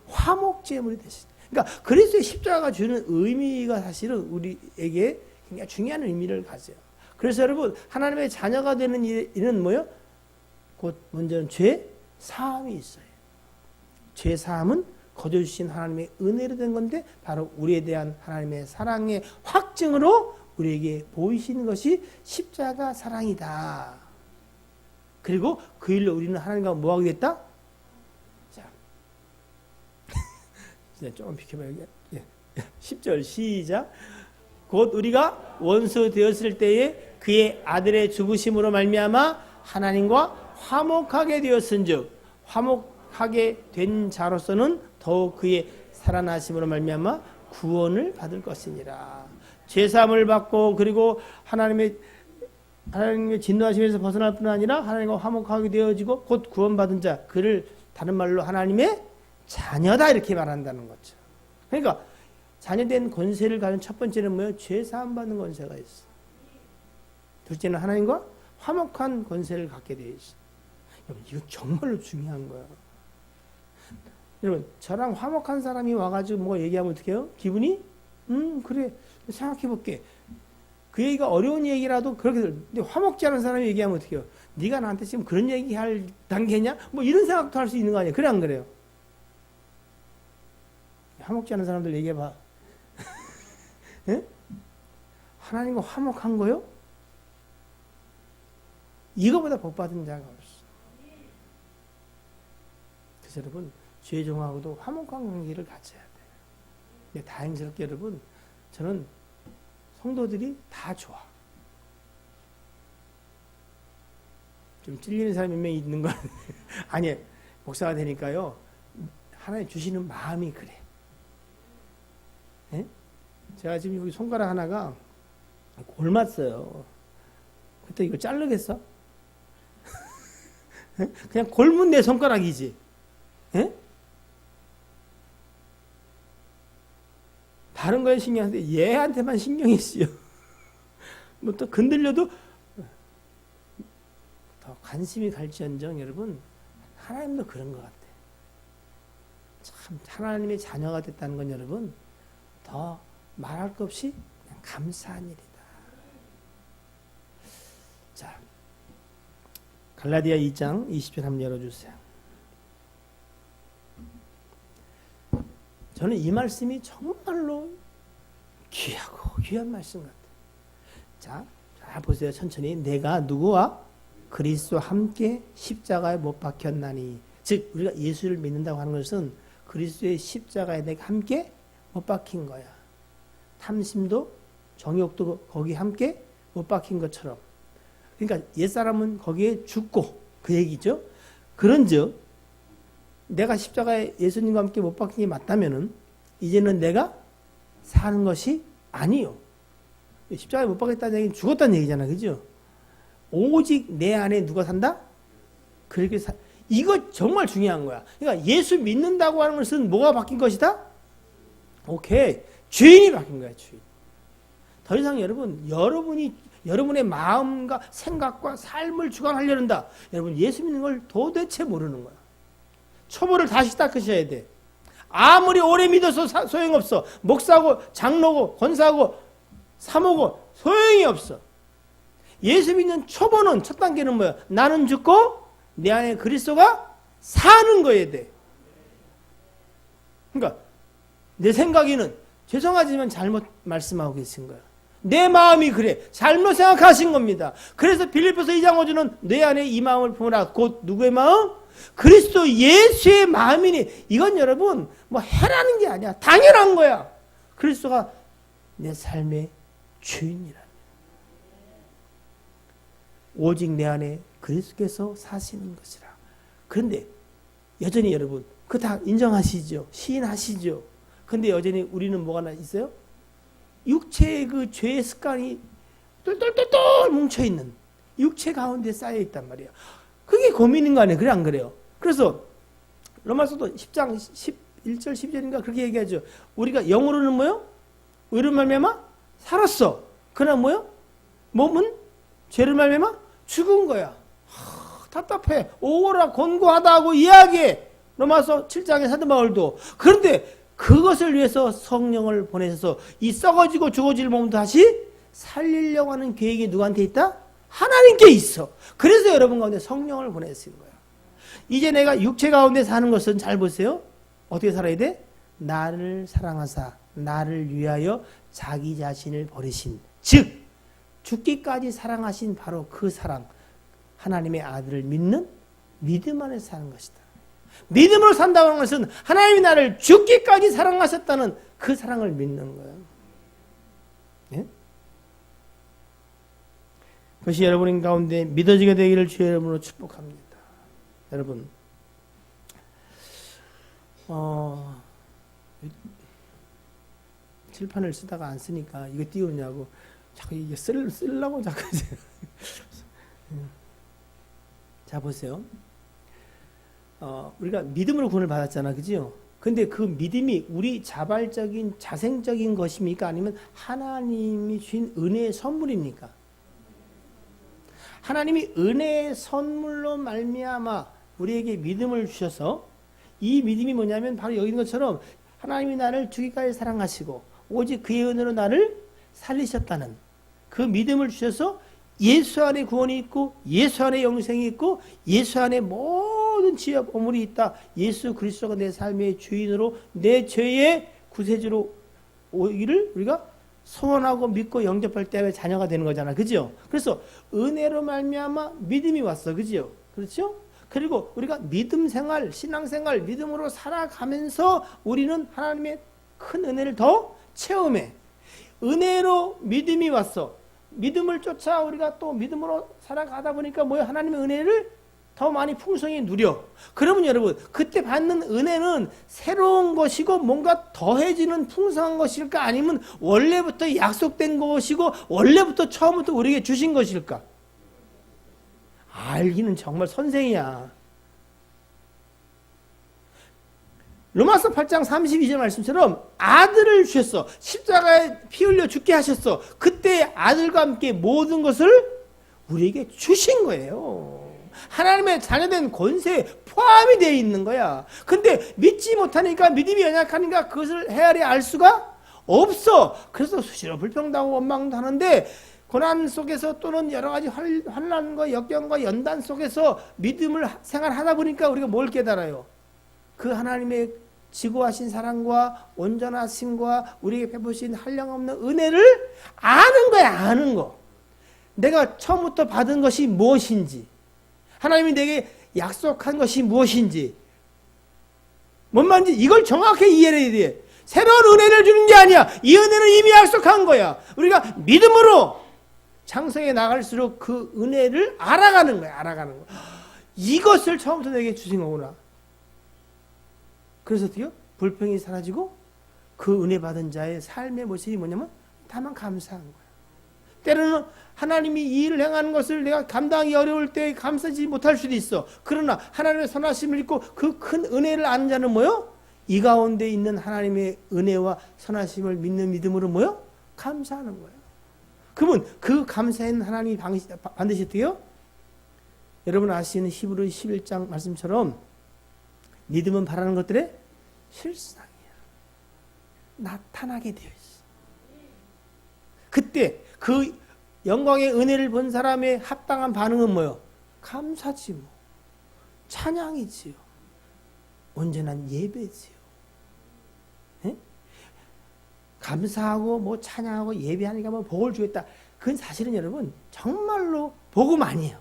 화목 제물이 되셨다. 그러니까 그리스도의 십자가가 주는 의미가 사실은 우리에게 굉장히 중요한 의미를 가져요. 그래서 여러분 하나님의 자녀가 되는 일은 뭐예요? 곧 먼저는 죄 사함이 있어요. 죄 사함은 거저주신 하나님의 은혜로 된 건데, 바로 우리에 대한 하나님의 사랑의 확증으로 우리에게 보이시는 것이 십자가 사랑이다. 그리고 그 일로 우리는 하나님과 뭐하게 됐다? 자, 조금 비켜봐야겠. 10절 시작. 곧 우리가 원수 되었을 때에 그의 아들의 죽으심으로 말미암아 하나님과 화목하게 되었은즉, 화목하게 된 자로서는 더욱 그의 살아나심으로 말미암아 구원을 받을 것이니라. 죄사함을 받고 그리고 하나님의 진노하심에서 벗어날 뿐 아니라 하나님과 화목하게 되어지고 곧 구원받은 자, 그를 다른 말로 하나님의 자녀다 이렇게 말한다는 거죠. 그러니까 자녀된 권세를 가진 첫 번째는 뭐예요? 죄사함 받는 권세가 있어. 둘째는 하나님과 화목한 권세를 갖게 되어 있어. 여러분 이거 정말로 중요한 거예요. 여러분 저랑 화목한 사람이 와가지고 뭐 얘기하면 어떻게 해요? 기분이? 그래 생각해 볼게. 그 얘기가 어려운 얘기라도 그렇게 근데 화목지 않은 사람이 얘기하면 어떻게 해요? 네가 나한테 지금 그런 얘기할 단계냐? 뭐 이런 생각도 할 수 있는 거 아니에요? 그래 안 그래요? 화목지 않은 사람들 얘기해봐. 예? 하나님과 화목한 거요? 이거보다 복받은 자가 없어. 그래서 여러분 죄 종하고도 화목한 관계를 가져야 돼요. 근데 다행스럽게 여러분 저는 성도들이 다 좋아. 좀 찔리는 사람이 몇 명 있는 건 아니에요. 목사가 되니까요. 하나님 주시는 마음이 그래. 예? 제가 지금 여기 손가락 하나가 골맞어요. 그때 이거 자르겠어? 그냥 골문 내 손가락이지. 예? 다른 거에 신경 안 쓰는데 얘한테만 신경이 쓰여. 뭐 또 건들려도 더 관심이 갈지언정 여러분 하나님도 그런 것 같아요. 참 하나님의 자녀가 됐다는 건 여러분 더 말할 것 없이 그냥 감사한 일이다. 자, 갈라디아 2장 20절 한번 열어주세요. 저는 이 말씀이 정말로 귀하고 귀한 말씀 같아요. 자, 보세요. 천천히. 내가 누구와 그리스도와 함께 십자가에 못 박혔나니. 즉 우리가 예수를 믿는다고 하는 것은 그리스도의 십자가에 내가 함께 못 박힌 거야. 탐심도 정욕도 거기 함께 못 박힌 것처럼. 그러니까 옛사람은 거기에 죽고 그 얘기죠. 그런즉 내가 십자가에 예수님과 함께 못 박힌 게 맞다면은 이제는 내가 사는 것이 아니요. 십자가에 못 박혔다는 얘기는 죽었다는 얘기잖아. 그죠? 오직 내 안에 누가 산다? 그렇게 이거 정말 중요한 거야. 그러니까 예수 믿는다고 하는 것은 뭐가 바뀐 것이다? 오케이. 주인이 바뀐 거야. 주인. 더 이상 여러분이 여러분의 마음과 생각과 삶을 주관하려는다. 여러분 예수 믿는 걸 도대체 모르는 거야. 초보를 다시 닦으셔야 돼. 아무리 오래 믿어서 소용없어. 목사고 장로고 권사고 사모고 소용이 없어. 예수 믿는 초보는 첫 단계는 뭐야? 나는 죽고 내 안에 그리스도가 사는 거에 돼. 그러니까 내 생각에는 죄송하지만 잘못 말씀하고 계신 거야. 내 마음이 그래. 잘못 생각하신 겁니다. 그래서 빌립보서 2장 5절은 내 안에 이 마음을 품으라. 곧 누구의 마음? 그리스도 예수의 마음이니. 이건 여러분 뭐 해라는 게 아니야. 당연한 거야. 그리스도가 내 삶의 주인이라. 오직 내 안에 그리스도께서 사시는 것이라. 그런데 여전히 여러분 그거 다 인정하시죠? 시인하시죠? 근데 여전히 우리는 뭐가 있어요? 육체의 그 죄의 습관이 똘똘똘똘 뭉쳐있는 육체 가운데 쌓여있단 말이에요. 그게 고민인 거 아니에요? 그래 안 그래요? 그래서 로마서도 10장 11절 12절인가 그렇게 얘기하죠. 우리가 영으로는 뭐요? 의로 말미암아 살았어. 그러나 뭐요? 몸은 죄를 말미암아 죽은 거야. 답답해. 오라 권고하다고 이야기해. 로마서 7장의 사도 바울도. 그런데 그것을 위해서 성령을 보내셔서 이 썩어지고 죽어질 몸도 다시 살리려고 하는 계획이 누구한테 있다? 하나님께 있어. 그래서 여러분 가운데 성령을 보내신 거야. 이제 내가 육체 가운데 사는 것은 잘 보세요. 어떻게 살아야 돼? 나를 사랑하사 나를 위하여 자기 자신을 버리신, 즉 죽기까지 사랑하신 바로 그 사랑, 하나님의 아들을 믿는 믿음 안에 사는 것이다. 믿음으로 산다고 하는 것은 하나님이 나를 죽기까지 사랑하셨다는 그 사랑을 믿는 거예요. 예? 그것이 여러분 가운데 믿어지게 되기를 주의 이름으로 축복합니다. 여러분, 칠판을 쓰다가 안 쓰니까 이거 띄우냐고 자꾸 이게 쓰려고 자꾸. 자, 보세요. 우리가 믿음으로 구원을 받았잖아. 그죠? 근데 그 믿음이 우리 자발적인, 자생적인 것입니까? 아니면 하나님이 주신 은혜의 선물입니까? 하나님이 은혜의 선물로 말미암아 우리에게 믿음을 주셔서, 이 믿음이 뭐냐면 바로 여기 있는 것처럼 하나님이 나를 죽기까지 사랑하시고 오직 그의 은혜로 나를 살리셨다는 그 믿음을 주셔서 예수 안에 구원이 있고 예수 안에 영생이 있고 예수 안에 모든 지혜와 보물이 있다. 예수 그리스도가 내 삶의 주인으로 내 죄의 구세주로 오기를 우리가 소원하고 믿고 영접할 때 자녀가 되는 거잖아. 그죠? 그래서 은혜로 말미암아 믿음이 왔어. 그죠? 그렇죠? 그리고 우리가 믿음 생활, 신앙 생활, 믿음으로 살아가면서 우리는 하나님의 큰 은혜를 더 체험해. 은혜로 믿음이 왔어. 믿음을 쫓아 우리가 또 믿음으로 살아가다 보니까 뭐야? 하나님의 은혜를 더 많이 풍성히 누려. 그러면 여러분, 그때 받는 은혜는 새로운 것이고 뭔가 더해지는 풍성한 것일까? 아니면 원래부터 약속된 것이고 원래부터 처음부터 우리에게 주신 것일까? 알기는 정말 선생이야. 로마서 8장 32절 말씀처럼 아들을 주셨어. 십자가에 피 흘려 죽게 하셨어. 그때 아들과 함께 모든 것을 우리에게 주신 거예요. 하나님의 자녀된 권세에 포함이 되어 있는 거야. 근데 믿지 못하니까, 믿음이 연약하니까 그것을 헤아려 알 수가 없어. 그래서 수시로 불평당하고 원망도 하는데, 고난 속에서 또는 여러 가지 환난과 역경과 연단 속에서 믿음을 생활하다 보니까 우리가 뭘 깨달아요? 그 하나님의 지고하신 사랑과 온전하심과 우리에게 베푸신 한량없는 은혜를 아는 거야. 아는 거. 내가 처음부터 받은 것이 무엇인지, 하나님이 내게 약속한 것이 무엇인지, 뭔 말인지 이걸 정확히 이해를 해야 돼. 새로운 은혜를 주는 게 아니야. 이 은혜는 이미 약속한 거야. 우리가 믿음으로 장성해 나갈수록 그 은혜를 알아가는 거야. 알아가는 거야. 이것을 처음부터 내게 주신 거구나. 그래서 어떻게요? 불평이 사라지고 그 은혜 받은 자의 삶의 모습이 뭐냐면 다만 감사한 거야. 때로는 하나님이 이 일을 행하는 것을 내가 감당하기 어려울 때 감사하지 못할 수도 있어. 그러나 하나님의 선하심을 입고 그 큰 은혜를 아는 자는 뭐요? 이 가운데 있는 하나님의 은혜와 선하심을 믿는 믿음으로 뭐요? 감사하는 거예요. 그러면 그 감사에는 하나님이 반드시 어떻게요? 여러분 아시는 히브리 11장 말씀처럼 믿음은 바라는 것들의 실상이야. 나타나게 되어 있어. 그때 그 영광의 은혜를 본 사람의 합당한 반응은 뭐요? 감사지 뭐. 찬양이지요. 온전한 예배지요. 에? 감사하고 뭐 찬양하고 예배하니까 뭐 복을 주겠다. 그건 사실은 여러분 정말로 복음 아니에요.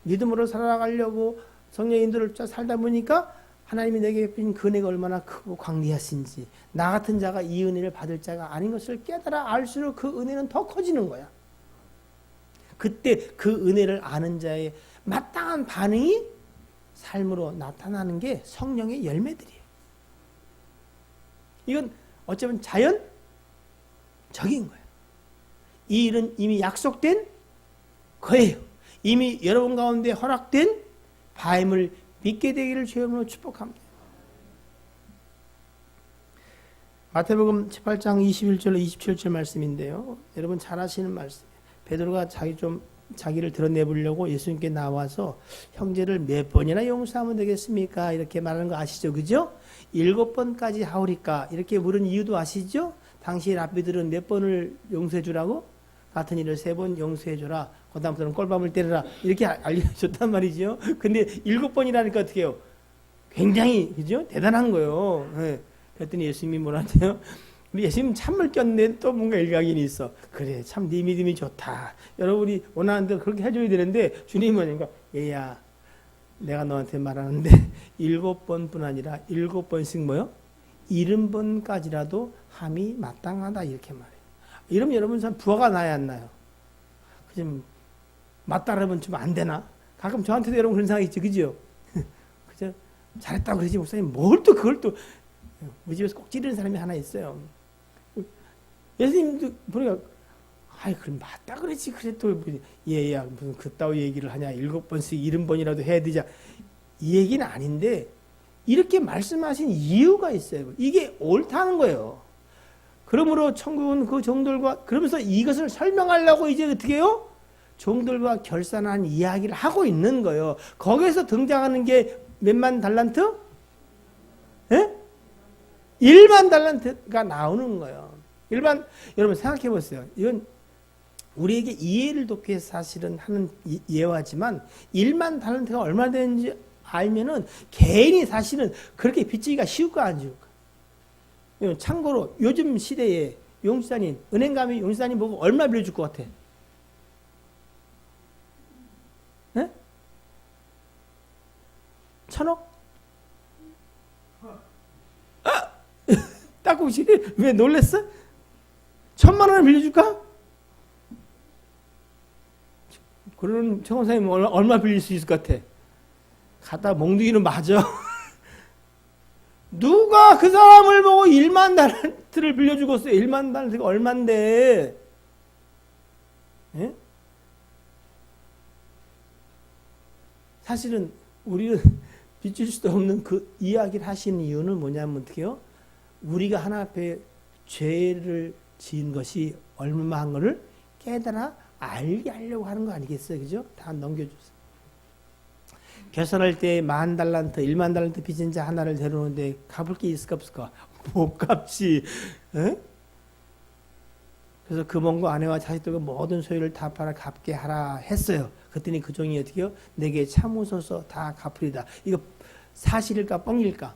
믿음으로 살아가려고 성령의 인도를 쫓아 살다 보니까 하나님이 내게 베푼 그 은혜가 얼마나 크고 광대하신지, 나 같은 자가 이 은혜를 받을 자가 아닌 것을 깨달아 알수록 그 은혜는 더 커지는 거야. 그때 그 은혜를 아는 자의 마땅한 반응이 삶으로 나타나는 게 성령의 열매들이에요. 이건 어쩌면 자연적인 거예요. 이 일은 이미 약속된 거예요. 이미 여러분 가운데 허락된 바임을 믿게 되기를 주님으로 축복합니다. 마태복음 18장 21절로 27절 말씀인데요. 여러분 잘 아시는 말씀이에요. 베드로가 자기를 드러내보려고 예수님께 나와서 형제를 몇 번이나 용서하면 되겠습니까? 이렇게 말하는 거 아시죠? 그죠? 7번까지 하오리까? 이렇게 물은 이유도 아시죠? 당시 랍비들은 몇 번을 용서해 주라고? 같은 일을 3번 용서해 줘라. 그 다음부터는 꼴밤을 때려라. 이렇게 알려줬단 말이죠. 근데 7번이라니까 어떻게 해요? 굉장히, 그죠? 대단한 거예요. 네. 그랬더니 예수님이 뭐라는데요? 우리 예수님 참을 꼈네. 또 뭔가 일각인이 있어. 그래, 참 네 믿음이 좋다. 여러분이 원하는 대로 그렇게 해줘야 되는데, 주님이 뭐냐니까, 얘야, 내가 너한테 말하는데, 7번뿐 아니라 7번씩 뭐요? 70번까지라도 함이 마땅하다. 이렇게 말해요. 이러면 여러분 참 부하가 나야 안 나요? 좀 맞다라면 좀 안 되나? 가끔 저한테도 여러분 그런 생각이 있죠, 그죠? 그죠? 잘했다고 그러지 목사님 뭘 또 그걸 또 우리 집에서 꼭 찌르는 사람이 하나 있어요. 예수님도 보니까 아이 그럼 맞다 그러지 그래 또 얘야 무슨 그따위 얘기를 하냐 7번씩 70번이라도 해야 되자 이 얘기는 아닌데 이렇게 말씀하신 이유가 있어요. 이게 옳다는 거예요. 그러므로 천국은 그 종들과 그러면서 이것을 설명하려고 이제 어떻게 해요? 종들과 결산한 이야기를 하고 있는 거예요. 거기에서 등장하는 게 몇만 달란트? 예? 1만 달란트가 나오는 거예요. 여러분 생각해 보세요. 이건 우리에게 이해를 돕기 위해서 사실은 하는 예화지만 1만 달란트가 얼마 되는지 알면은 개인이 사실은 그렇게 빚지기가 쉬울까 안 쉬울까? 참고로 요즘 시대에 용수사님, 은행 가면 용수사님 보고 얼마 빌려줄 것 같아? 네? 1,000억? 아! 딱국시 왜 놀랬어? 1,000만 원을 빌려줄까? 그런 청원사님 얼마 빌릴 수 있을 것 같아? 갖다 몽둥이는 맞아. 누가 그 사람을 보고 1만 달란트를 빌려주겠어요? 1만 달란트가 얼만데? 예? 사실은 우리는 빚질 수도 없는 그 이야기를 하시는 이유는 뭐냐면 어떻게요? 우리가 하나 앞에 죄를 지은 것이 얼마한 것을 깨달아 알게 하려고 하는 거 아니겠어요? 그죠? 다 넘겨주세요. 결산할 때 10,000달란트, 10,000달란트 빚진 자 하나를 데려오는데 갚을 게 있을까 없을까? 못 갚지. 에? 그래서 그 몸과 아내와 자식들과 모든 소유를 다 팔아 갚게 하라 했어요. 그랬더니 그 종이 어떻게 해요? 내게 참으소서 다 갚으리다. 이거 사실일까 뻥일까?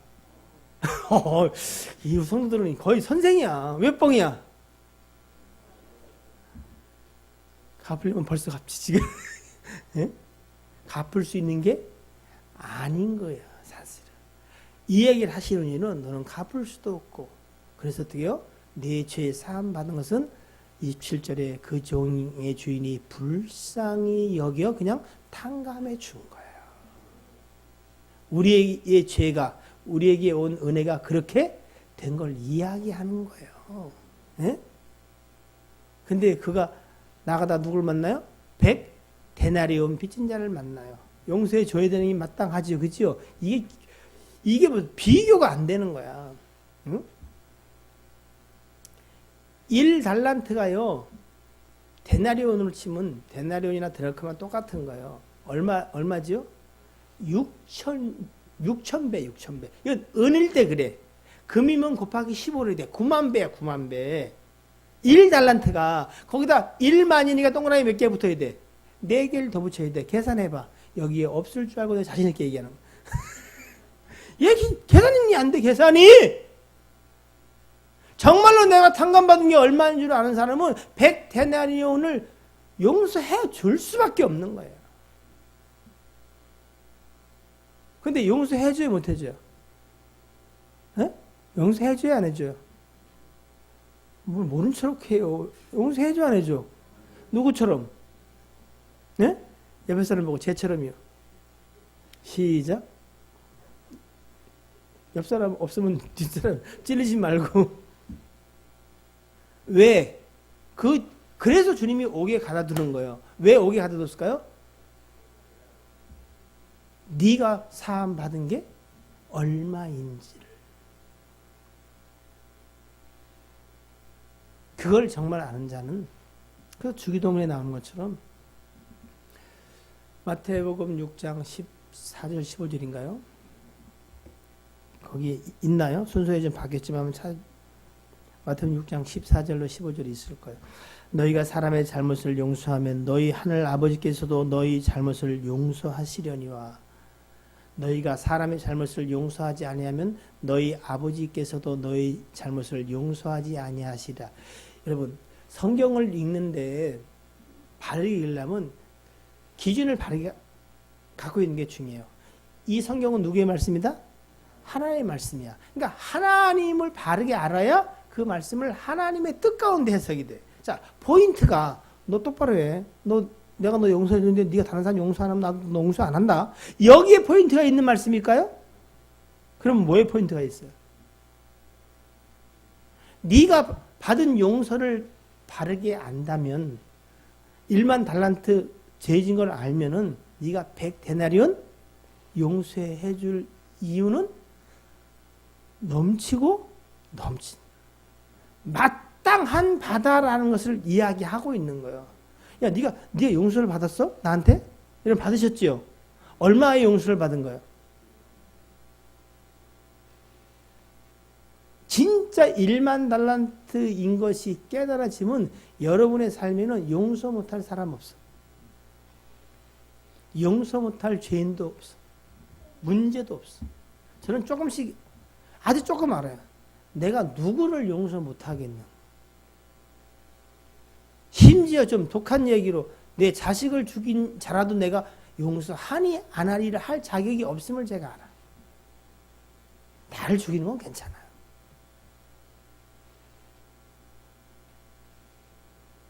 이 성도들은 거의 선생이야. 왜 뻥이야? 갚으려면 벌써 갚지 지금. 예? 갚을 수 있는 게 아닌 거야 사실은. 이 얘기를 하시는 이유는 너는 갚을 수도 없고, 그래서 어떻게 해요? 네 죄 사함 받은 것은 27절에 그 종의 주인이 불쌍히 여겨 그냥 탕감해 준 거예요. 우리의 죄가, 우리에게 온 은혜가 그렇게 된 걸 이야기하는 거예요. 예? 근데 그가 나가다 누굴 만나요? 100데나리온 빚진 자를 만나요. 용서해 줘야 되는 게 마땅하죠. 그죠? 이게 뭐 비교가 안 되는 거야. 응? 1달란트가요. 데나리온으로 치면 데나리온이나 드라크만 똑같은 거예요. 얼마죠? 6,000배. 이건 은일 때 그래. 금이면 곱하기 15를 돼. 9만 배야, 9만 배. 1달란트가 거기다 1만이니까 동그라미 몇 개 붙어야 돼? 4개를 더 붙여야 돼. 계산해봐. 여기에 없을 줄 알고 내가 자신 있게 얘기하는 거야. 계산이 안 돼, 계산이! 정말로 내가 탕감받은 게 얼마인 줄 아는 사람은 100데나리온을 용서해 줄 수밖에 없는 거예요. 근데 용서해줘요, 못해줘요? 네? 용서해줘요, 안 해줘요? 뭘 모른 척 해요. 용서해줘, 안 해줘? 누구처럼? 네? 옆에 사람 보고 쟤처럼이요. 시작. 옆 사람 없으면 뒷사람 찔리지 말고. 왜? 그래서 주님이 옥에 가둬두는 거예요. 왜 옥에 가둬뒀을까요? 네가 사함 받은 게 얼마인지를. 그걸 정말 아는 자는 그 주기도문에 나오는 것처럼 마태복음 6장 14절 15절인가요? 거기 있나요? 순서에 좀 바뀌었지만 마태복음 6장 14절로 15절이 있을 거예요. 너희가 사람의 잘못을 용서하면 너희 하늘 아버지께서도 너희 잘못을 용서하시려니와 너희가 사람의 잘못을 용서하지 아니하면 너희 아버지께서도 너희 잘못을 용서하지 아니하시리라. 여러분, 성경을 읽는데 바르게 읽으려면 기준을 바르게 갖고 있는 게 중요해요. 이 성경은 누구의 말씀이다? 하나님의 말씀이야. 그러니까 하나님을 바르게 알아야 그 말씀을 하나님의 뜻 가운데 해석이 돼. 자, 포인트가 너 똑바로 해. 내가 너 용서해 주는데 네가 다른 사람 용서 안 하면 나도 너 용서 안 한다. 여기에 포인트가 있는 말씀일까요? 그럼 뭐에 포인트가 있어요? 네가 받은 용서를 바르게 안다면 1만 달란트 죄진 걸 알면은 네가 100데나리온 용서해 줄 이유는 넘치고 넘친 마땅한 바다라는 것을 이야기하고 있는 거예요. 야, 네가 용서를 받았어? 나한테? 이런 받으셨지요? 얼마의 용서를 받은 거예요? 진짜 1만 달란트인 것이 깨달아지면 여러분의 삶에는 용서 못할 사람 없어. 용서 못할 죄인도 없어. 문제도 없어. 저는 조금씩, 아주 조금 알아요. 내가 누구를 용서 못하겠나. 심지어 좀 독한 얘기로 내 자식을 죽인 자라도 내가 용서하니 안 하리를 할 자격이 없음을 제가 알아. 나를 죽이는 건 괜찮아요.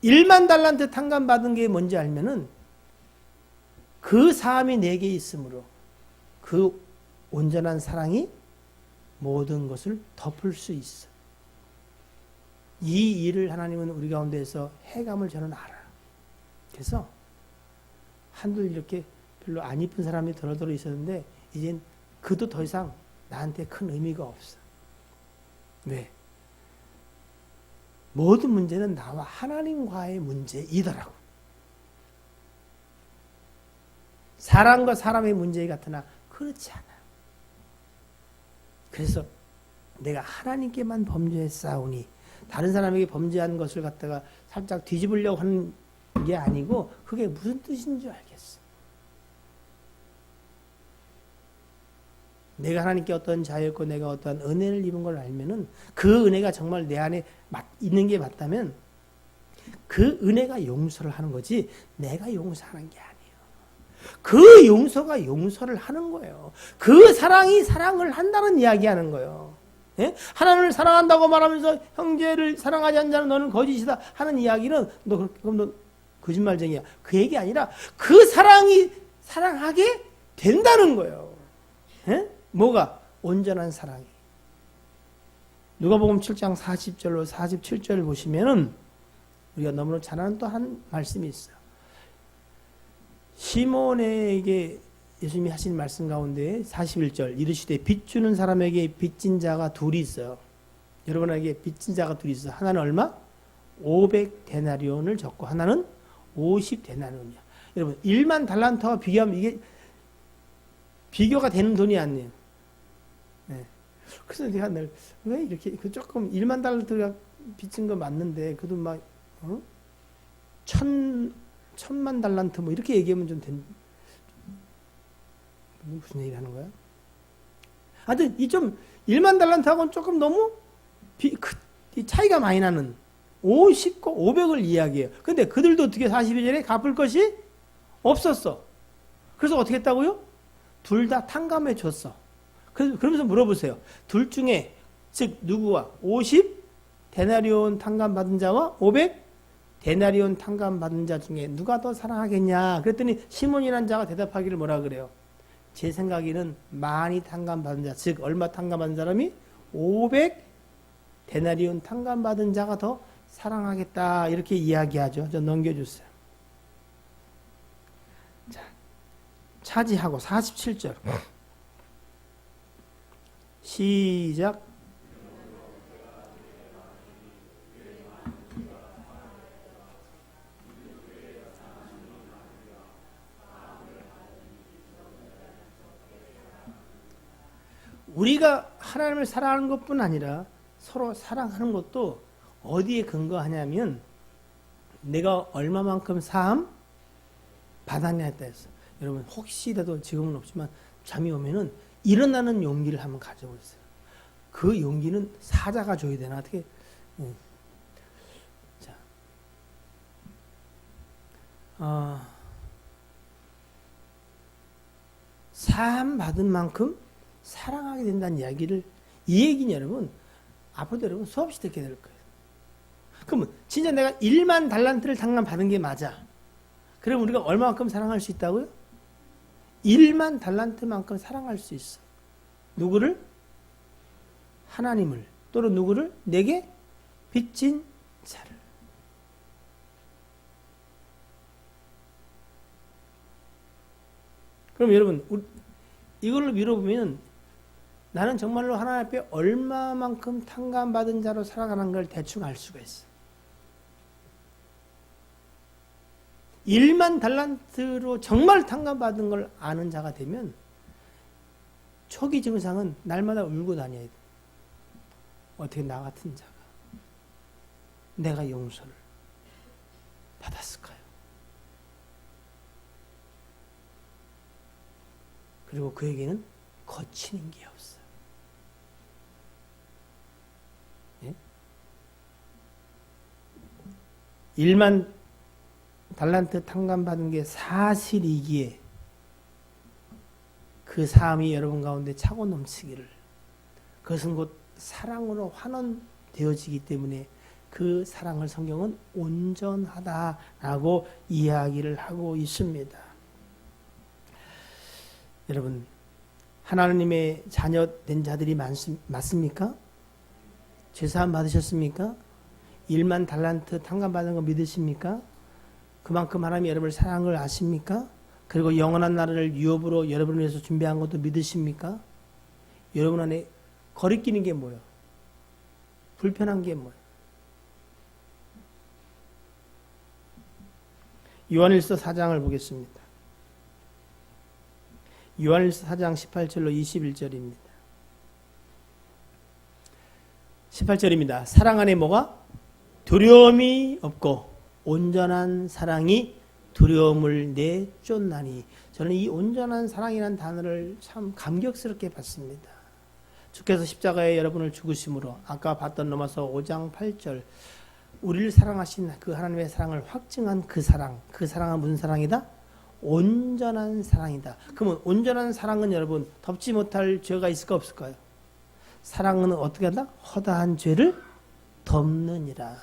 1만 달란트 탕감받은 게 뭔지 알면은 그 사함이 내게 있으므로 그 온전한 사랑이 모든 것을 덮을 수 있어. 이 일을 하나님은 우리 가운데에서 해감을 저는 알아요. 그래서 한둘 이렇게 별로 안 이쁜 사람이 더러더러 있었는데 이젠 그도 더 이상 나한테 큰 의미가 없어. 왜? 모든 문제는 나와 하나님과의 문제이더라고. 사람과 사람의 문제 같으나 그렇지 않아. 그래서 내가 하나님께만 범죄했사오니 다른 사람에게 범죄한 것을 갖다가 살짝 뒤집으려고 하는 게 아니고 그게 무슨 뜻인 줄 알겠어. 내가 하나님께 어떤 자였고 내가 어떠한 은혜를 입은 걸 알면은 그 은혜가 정말 내 안에 있는 게 맞다면 그 은혜가 용서를 하는 거지 내가 용서하는 게 아니에요. 그 용서가 용서를 하는 거예요. 그 사랑이 사랑을 한다는 이야기하는 거예요. 예? 하나님을 사랑한다고 말하면서 형제를 사랑하지 않는 자는 너는 거짓이다 하는 이야기는 그럼 너 거짓말쟁이야. 그 얘기 아니라 그 사랑이 사랑하게 된다는 거예요. 예? 뭐가? 온전한 사랑이. 누가복음 7장 40절로 47절을 보시면은 우리가 너무나 잘 아는 또 한 말씀이 있어요. 시몬에게 예수님이 하신 말씀 가운데 41절 이르시되 빚 주는 사람에게 빚진 자가 둘이 있어요. 여러분에게 빚진 자가 둘이 있어요. 하나는 얼마? 500데나리온을 졌고 하나는 50데나리온이야. 여러분 1만 달란트와 비교하면 이게 비교가 되는 돈이 아니에요. 네. 그래서 내가 왜 이렇게 조금 1만 달란트가 빚진 거 맞는데 그도 막 천만 달란트 뭐 이렇게 얘기하면 좀 무슨 얘기를 하는 거야? 하여튼 이 좀 1만 달란트하고는 조금 너무 이 차이가 많이 나는 50과 500을 이야기해요. 근데 그들도 어떻게 42절에 갚을 것이 없었어. 그래서 어떻게 했다고요? 둘 다 탕감해 줬어. 그러면서 물어보세요. 둘 중에 즉 누구와 50데나리온 탕감 받은 자와 500데나리온 탕감 받은 자 중에 누가 더 사랑하겠냐? 그랬더니 시몬이라는 자가 대답하기를 뭐라 그래요? 제 생각에는 많이 탕감 받은 자, 즉 얼마 탕감 받은 사람이 500데나리온 탕감 받은 자가 더 사랑하겠다 이렇게 이야기하죠. 좀 넘겨주세요. 자, 차지하고 47절 시작. 우리가 하나님을 사랑하는 것뿐 아니라 서로 사랑하는 것도 어디에 근거하냐면 내가 얼마만큼 사함 받았냐에 따라서. 여러분 혹시라도 지금은 없지만 잠이 오면은 일어나는 용기를 한번 가져보세요. 그 용기는 사자가 줘야 되나 어떻게? 자, 사함 받은 만큼 사랑하게 된다는 이야기를 이 얘기는 여러분 앞으로도 여러분 수없이 듣게 될 거예요. 그러면 진짜 내가 1만 달란트를 탕감 받은 게 맞아. 그럼 우리가 얼마만큼 사랑할 수 있다고요? 1만 달란트만큼 사랑할 수 있어. 누구를? 하나님을. 또는 누구를? 내게 빚진 자를. 그럼 여러분 이걸로 밀어보면 나는 정말로 하나님 앞에 얼마만큼 탕감받은 자로 살아가는 걸 대충 알 수가 있어. 1만 달란트로 정말 탕감받은 걸 아는 자가 되면 초기 증상은 날마다 울고 다녀야 돼. 어떻게 나 같은 자가 내가 용서를 받았을까요? 그리고 그에게는 거치는 게 없어요. 예? 1만 달란트 탕감받은 게 사실이기에 그 삶이 여러분 가운데 차고 넘치기를, 그것은 곧 사랑으로 환원되어지기 때문에 그 사랑을 성경은 온전하다라고 이야기를 하고 있습니다. 여러분, 하나님의 자녀 된 자들이 맞습니까? 죄사함 받으셨습니까? 1만 달란트 탕감받은 거 믿으십니까? 그만큼 하나님이 여러분을 사랑한 걸 아십니까? 그리고 영원한 나라를 유업으로 여러분을 위해서 준비한 것도 믿으십니까? 여러분 안에 거리끼는 게 뭐예요? 불편한 게 뭐예요? 요한일서 4장을 보겠습니다. 요한일서 4장 18절로 21절입니다. 18절입니다. 사랑 안에 뭐가? 두려움이 없고 온전한 사랑이 두려움을 내쫓나니. 저는 이 온전한 사랑이라는 단어를 참 감격스럽게 봤습니다. 주께서 십자가에 여러분을 죽으심으로 아까 봤던 로마서 5장 8절 우리를 사랑하신 그 하나님의 사랑을 확증한 그 사랑은 무슨 사랑이다? 온전한 사랑이다. 그러면 온전한 사랑은 여러분 덮지 못할 죄가 있을까 없을까요? 사랑은 어떻게 한다? 허다한 죄를 덮느니라.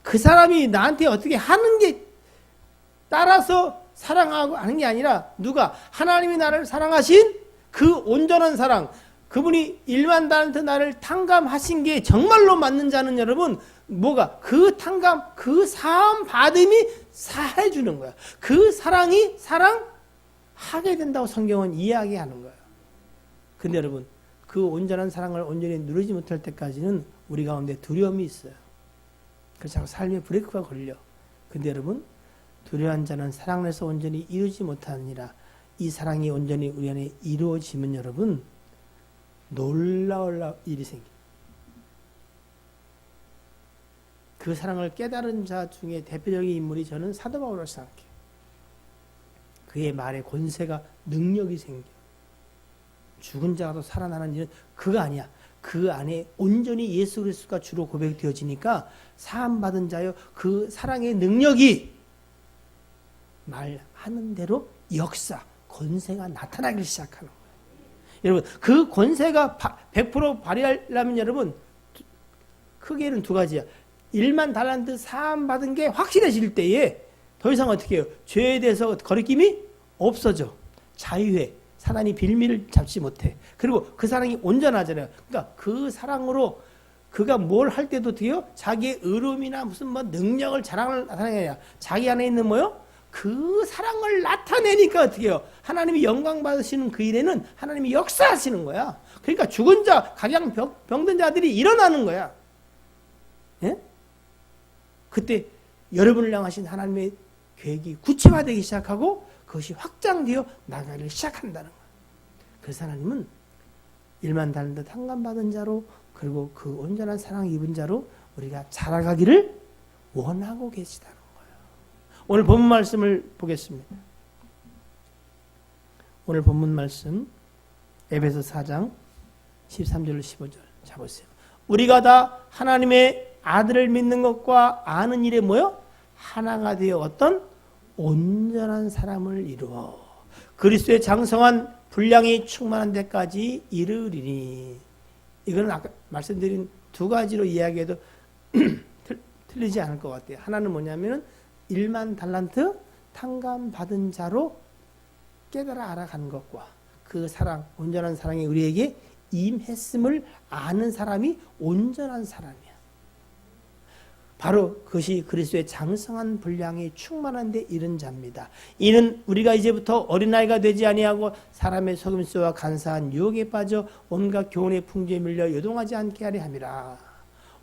그 사람이 나한테 어떻게 하는 게 따라서 사랑하고 하는 게 아니라 누가? 하나님이 나를 사랑하신 그 온전한 사랑, 그분이 1만 달란트 나를 탕감하신 게 정말로 맞는 자는 여러분 뭐가? 그 탕감, 그 사함 받음이 사해주는 거야. 그 사랑이 사랑하게 된다고 성경은 이야기하는 거예요. 근데 여러분 그 온전한 사랑을 온전히 누리지 못할 때까지는 우리 가운데 두려움이 있어요. 그래서 자꾸 삶에 브레이크가 걸려. 근데 여러분 두려워한 자는 사랑 안에서 온전히 이루지 못하느니라. 이 사랑이 온전히 우리 안에 이루어지면 여러분 놀라울 일이 생깁니다. 그 사랑을 깨달은 자 중에 대표적인 인물이 저는 사도 바울을 생각해요. 그의 말에 권세가 능력이 생겨. 죽은 자가 또 살아나는 일은 그가 아니야. 그 안에 온전히 예수 그리스도가 주로 고백되어지니까 사함받은 자여 그 사랑의 능력이 말하는 대로 역사, 권세가 나타나기 시작하는 거예요. 여러분 그 권세가 100% 발휘하려면 여러분 크게는 두 가지야. 1만 달란트 사함받은 게 확실해질 때에 더 이상 어떻게 해요? 죄에 대해서 거리낌이 없어져. 자유해. 사단이 빌미를 잡지 못해. 그리고 그 사랑이 온전하잖아요. 그러니까 그 사랑으로 그가 뭘 할 때도 어떻게 해요? 자기의 의로움이나 무슨 뭐 능력을 자랑을 나타내냐. 자기 안에 있는 뭐요? 그 사랑을 나타내니까 어떻게 해요? 하나님이 영광 받으시는 그 일에는 하나님이 역사하시는 거야. 그러니까 죽은 자, 각양 병든 자들이 일어나는 거야. 예? 그때 여러분을 향하신 하나님의 계획이 구체화되기 시작하고 그것이 확장되어 나가기 시작한다는 거예요. 그래서 하나님은 1만 달란트 탕감받은 자로 그리고 그 온전한 사랑 입은 자로 우리가 자라가기를 원하고 계시다는 거예요. 오늘 본문 말씀을 보겠습니다. 오늘 본문 말씀 에베소 4장 13절로 15절 잡으세요. 우리가 다 하나님의 아들을 믿는 것과 아는 일에 뭐요? 하나가 되어 어떤 온전한 사람을 이루어 그리스도의 장성한 분량이 충만한 데까지 이르리니. 이거는 아까 말씀드린 두 가지로 이야기해도 틀리지 않을 것 같아요. 하나는 뭐냐면은 1만 달란트 탕감받은 자로 깨달아 알아가는 것과 그 사랑, 온전한 사랑이 우리에게 임했음을 아는 사람이 온전한 사람이야. 바로 그것이 그리스도의 장성한 분량이 충만한 데 이른 자입니다. 이는 우리가 이제부터 어린아이가 되지 아니하고 사람의 속임수와 간사한 유혹에 빠져 온갖 교훈의 풍조에 밀려 요동하지 않게 하려 함이라.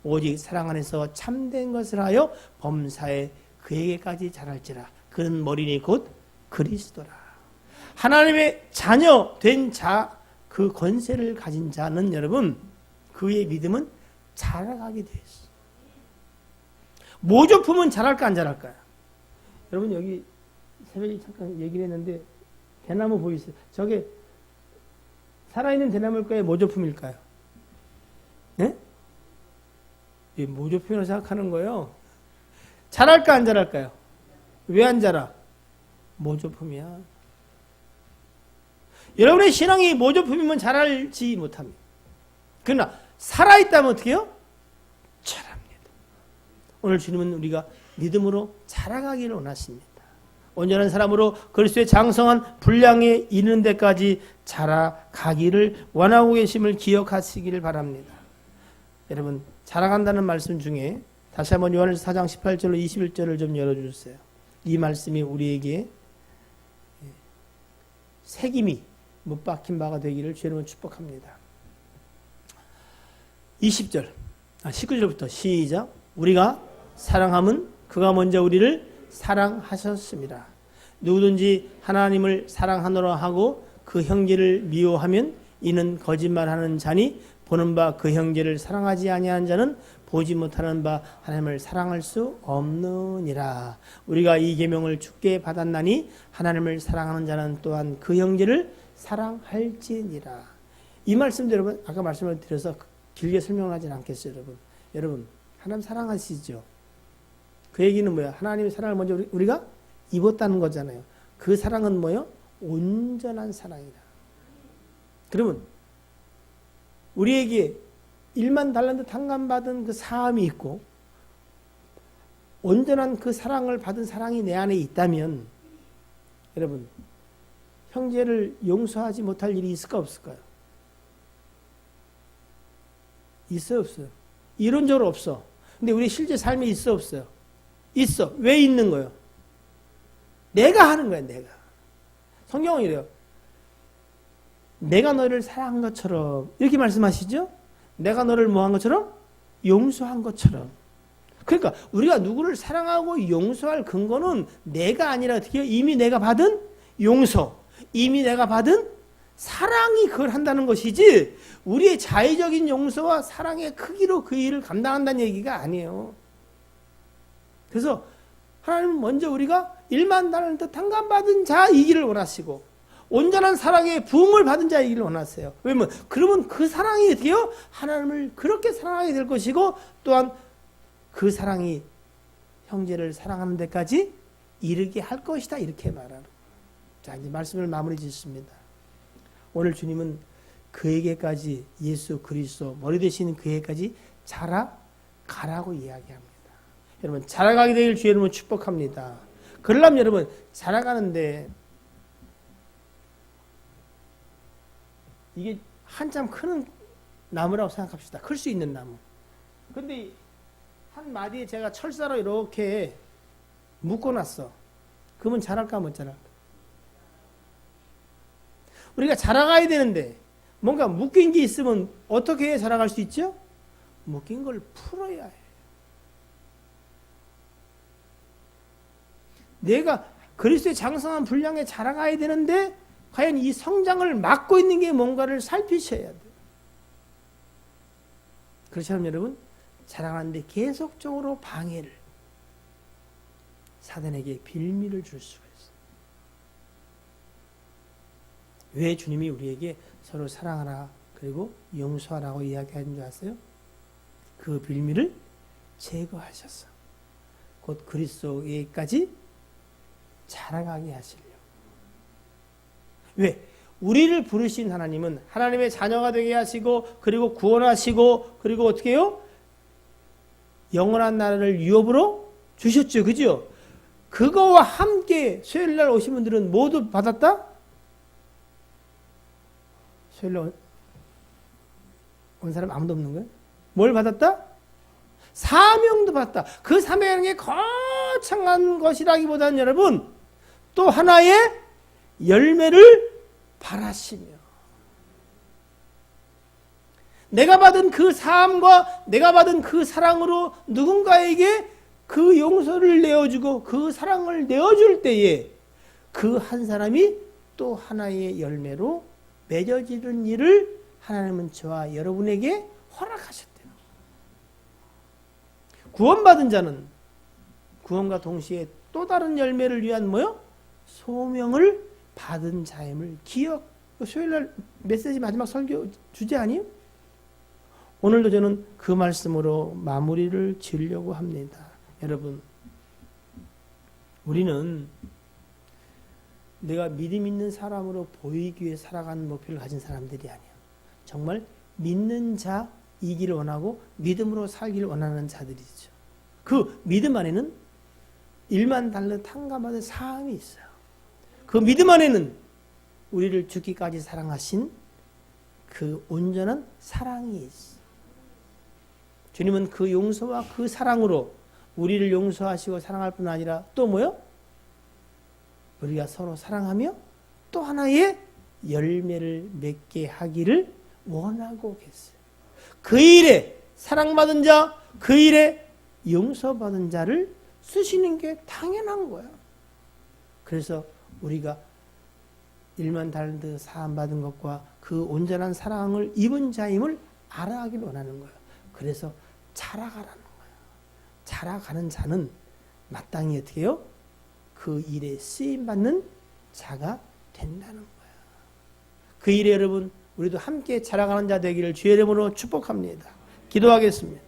오직 사랑 안에서 참된 것을 하여 범사에 그에게까지 자랄지라. 그는 머리니 곧 그리스도라. 하나님의 자녀 된 자, 그 권세를 가진 자는 여러분 그의 믿음은 자라가게 돼 있어. 모조품은 자랄까 안 자랄까요? 여러분 여기 새벽에 잠깐 얘기를 했는데 대나무 보이세요? 저게 살아있는 대나무일까요? 모조품일까요? 네? 이 모조품이라고 생각하는 거예요. 자랄까 안 자랄까요? 왜 안 자라? 모조품이야. 여러분의 신앙이 모조품이면 자랄지 못합니다. 그러나 살아있다면 어떻게 해요? 자랍니다. 오늘 주님은 우리가 믿음으로 자라가기를 원하십니다. 온전한 사람으로 그리스도의 장성한 분량에 이르는 데까지 자라가기를 원하고 계심을 기억하시기를 바랍니다. 여러분 자라간다는 말씀 중에 다시 한번 요한일서 4장 18절로 21절을 좀 열어주세요. 이 말씀이 우리에게 새김이 못 박힌 바가 되기를 주님은 축복합니다. 19절부터 시작. 우리가 사랑함은 그가 먼저 우리를 사랑하셨습니다. 누구든지 하나님을 사랑하노라 하고 그 형제를 미워하면 이는 거짓말하는 자니 보는 바 그 형제를 사랑하지 아니하는 자는 보지 못하는 바 하나님을 사랑할 수 없느니라. 우리가 이 계명을 주께 받았나니 하나님을 사랑하는 자는 또한 그 형제를 사랑할지니라. 이 말씀도 여러분 아까 말씀을 드려서 길게 설명하진 않겠어요. 여러분 하나님 사랑하시죠? 그 얘기는 뭐야? 하나님의 사랑을 먼저 우리가 입었다는 거잖아요. 그 사랑은 뭐예요? 온전한 사랑이다. 그러면 우리에게 1만 달란트 탕감받은 그 사함이 있고 온전한 그 사랑을 받은 사랑이 내 안에 있다면 여러분 형제를 용서하지 못할 일이 있을까 없을까요? 있어요 없어요? 이론적으로 없어. 근데 우리 실제 삶에 있어 없어요? 있어. 왜 있는 거예요? 내가 하는 거야. 내가. 성경은 이래요. 내가 너를 사랑한 것처럼 이렇게 말씀하시죠? 내가 너를 뭐 한 것처럼? 용서한 것처럼. 그러니까 우리가 누구를 사랑하고 용서할 근거는 내가 아니라 어떻게 해요? 이미 내가 받은 용서, 이미 내가 받은 사랑이 그걸 한다는 것이지 우리의 자의적인 용서와 사랑의 크기로 그 일을 감당한다는 얘기가 아니에요. 그래서 하나님은 먼저 우리가 1만 달란트 탕감받은 자이기를 원하시고 온전한 사랑의 부흥을 받은 자이기를 원하세요. 왜냐면 그러면 그 사랑이 어떻게 해요? 하나님을 그렇게 사랑하게 될 것이고 또한 그 사랑이 형제를 사랑하는 데까지 이르게 할 것이다. 이렇게 말하는. 자, 이제 말씀을 마무리 짓습니다. 오늘 주님은 그에게까지 예수 그리스도 머리 되시는 그에게까지 자라가라고 이야기합니다. 여러분 자라가게 되길 주의 이름으로 축복합니다. 그러려면 여러분 자라가는데 이게 한참 큰 나무라고 생각합시다. 클 수 있는 나무. 근데 한 마디에 제가 철사로 이렇게 묶어놨어. 그러면 자랄까 못 자랄까? 우리가 자라가야 되는데 뭔가 묶인 게 있으면 어떻게 해야 자라갈 수 있죠? 묶인 걸 풀어야 해. 내가 그리스도의 장성한 분량에 자라가야 되는데 과연 이 성장을 막고 있는 게 뭔가를 살피셔야 돼요. 그렇지 않으면 여러분 자라가는데 계속적으로 방해를 사단에게 빌미를 줄 수가 있어요. 왜 주님이 우리에게 서로 사랑하라 그리고 용서하라고 이야기하는 줄 아세요? 그 빌미를 제거하셨어. 곧 그리스도에까지 자라가게 하시려고. 왜? 우리를 부르신 하나님은 하나님의 자녀가 되게 하시고 그리고 구원하시고 그리고 어떻게 해요? 영원한 나라를 유업으로 주셨죠. 그죠? 그거와 함께 수요일날 오신 분들은 모두 받았다? 수요일날 온 사람 아무도 없는 거예요? 뭘 받았다? 사명도 받았다. 그 사명이 거창한 것이라기보다는 여러분 또 하나의 열매를 바라시며 내가 받은 그 사함과 내가 받은 그 사랑으로 누군가에게 그 용서를 내어주고 그 사랑을 내어줄 때에 그 한 사람이 또 하나의 열매로 맺어지는 일을 하나님은 저와 여러분에게 허락하셨대요. 구원받은 자는 구원과 동시에 또 다른 열매를 위한 뭐요? 소명을 받은 자임을 기억. 수요일날 메시지 마지막 설교 주제 아니에요? 오늘도 저는 그 말씀으로 마무리를 지으려고 합니다. 여러분, 우리는 내가 믿음 있는 사람으로 보이기 위해 살아가는 목표를 가진 사람들이 아니에요. 정말 믿는 자이기를 원하고 믿음으로 살기를 원하는 자들이죠. 그 믿음 안에는 1만 달러 탕감받은 사함이 있어요. 그 믿음 안에는 우리를 죽기까지 사랑하신 그 온전한 사랑이 있어요. 주님은 그 용서와 그 사랑으로 우리를 용서하시고 사랑할 뿐 아니라 또 뭐요? 우리가 서로 사랑하며 또 하나의 열매를 맺게 하기를 원하고 계세요. 그 일에 사랑받은 자, 그 일에 용서받은 자를 쓰시는 게 당연한 거야. 그래서 우리가 1만 달란트 사함받은 것과 그 온전한 사랑을 입은 자임을 알아가길 원하는 거예요. 그래서 자라가라는 거예요. 자라가는 자는 마땅히 어떻게 해요? 그 일에 쓰임받는 자가 된다는 거예요. 그 일에 여러분 우리도 함께 자라가는 자 되기를 주의 이름으로 축복합니다. 기도하겠습니다.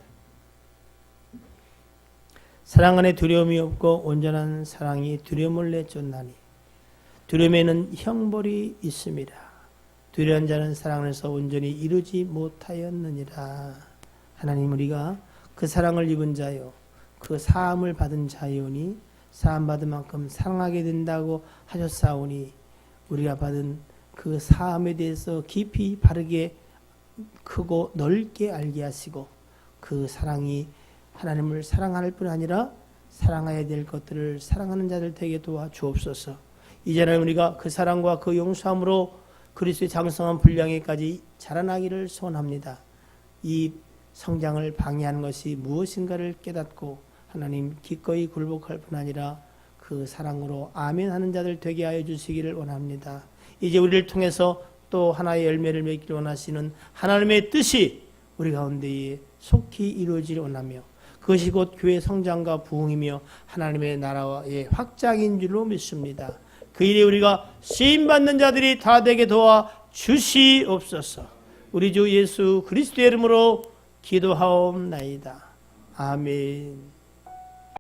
사랑 안에 두려움이 없고 온전한 사랑이 두려움을 내쫓나니 두려움에는 형벌이 있습니다. 두려운 자는 사랑 안에서 온전히 이루지 못하였느니라. 하나님, 우리가 그 사랑을 입은 자요 그 사함을 받은 자이오니 사함받은 만큼 사랑하게 된다고 하셨사오니 우리가 받은 그 사함에 대해서 깊이 바르게 크고 넓게 알게 하시고 그 사랑이 하나님을 사랑할 뿐 아니라 사랑해야 될 것들을 사랑하는 자들 되게 도와주옵소서. 이제는 우리가 그 사랑과 그 용서함으로 그리스도의 장성한 분량에까지 자라나기를 소원합니다. 이 성장을 방해하는 것이 무엇인가를 깨닫고 하나님 기꺼이 굴복할 뿐 아니라 그 사랑으로 아멘 하는 자들 되게 하여 주시기를 원합니다. 이제 우리를 통해서 또 하나의 열매를 맺기를 원하시는 하나님의 뜻이 우리 가운데에 속히 이루어지길 원하며 그것이 곧 교회 성장과 부흥이며 하나님의 나라의 확장인 줄로 믿습니다. 그 일에 우리가 쓰임받는 자들이 다 되게 도와 주시옵소서. 우리 주 예수 그리스도의 이름으로 기도하옵나이다. 아멘.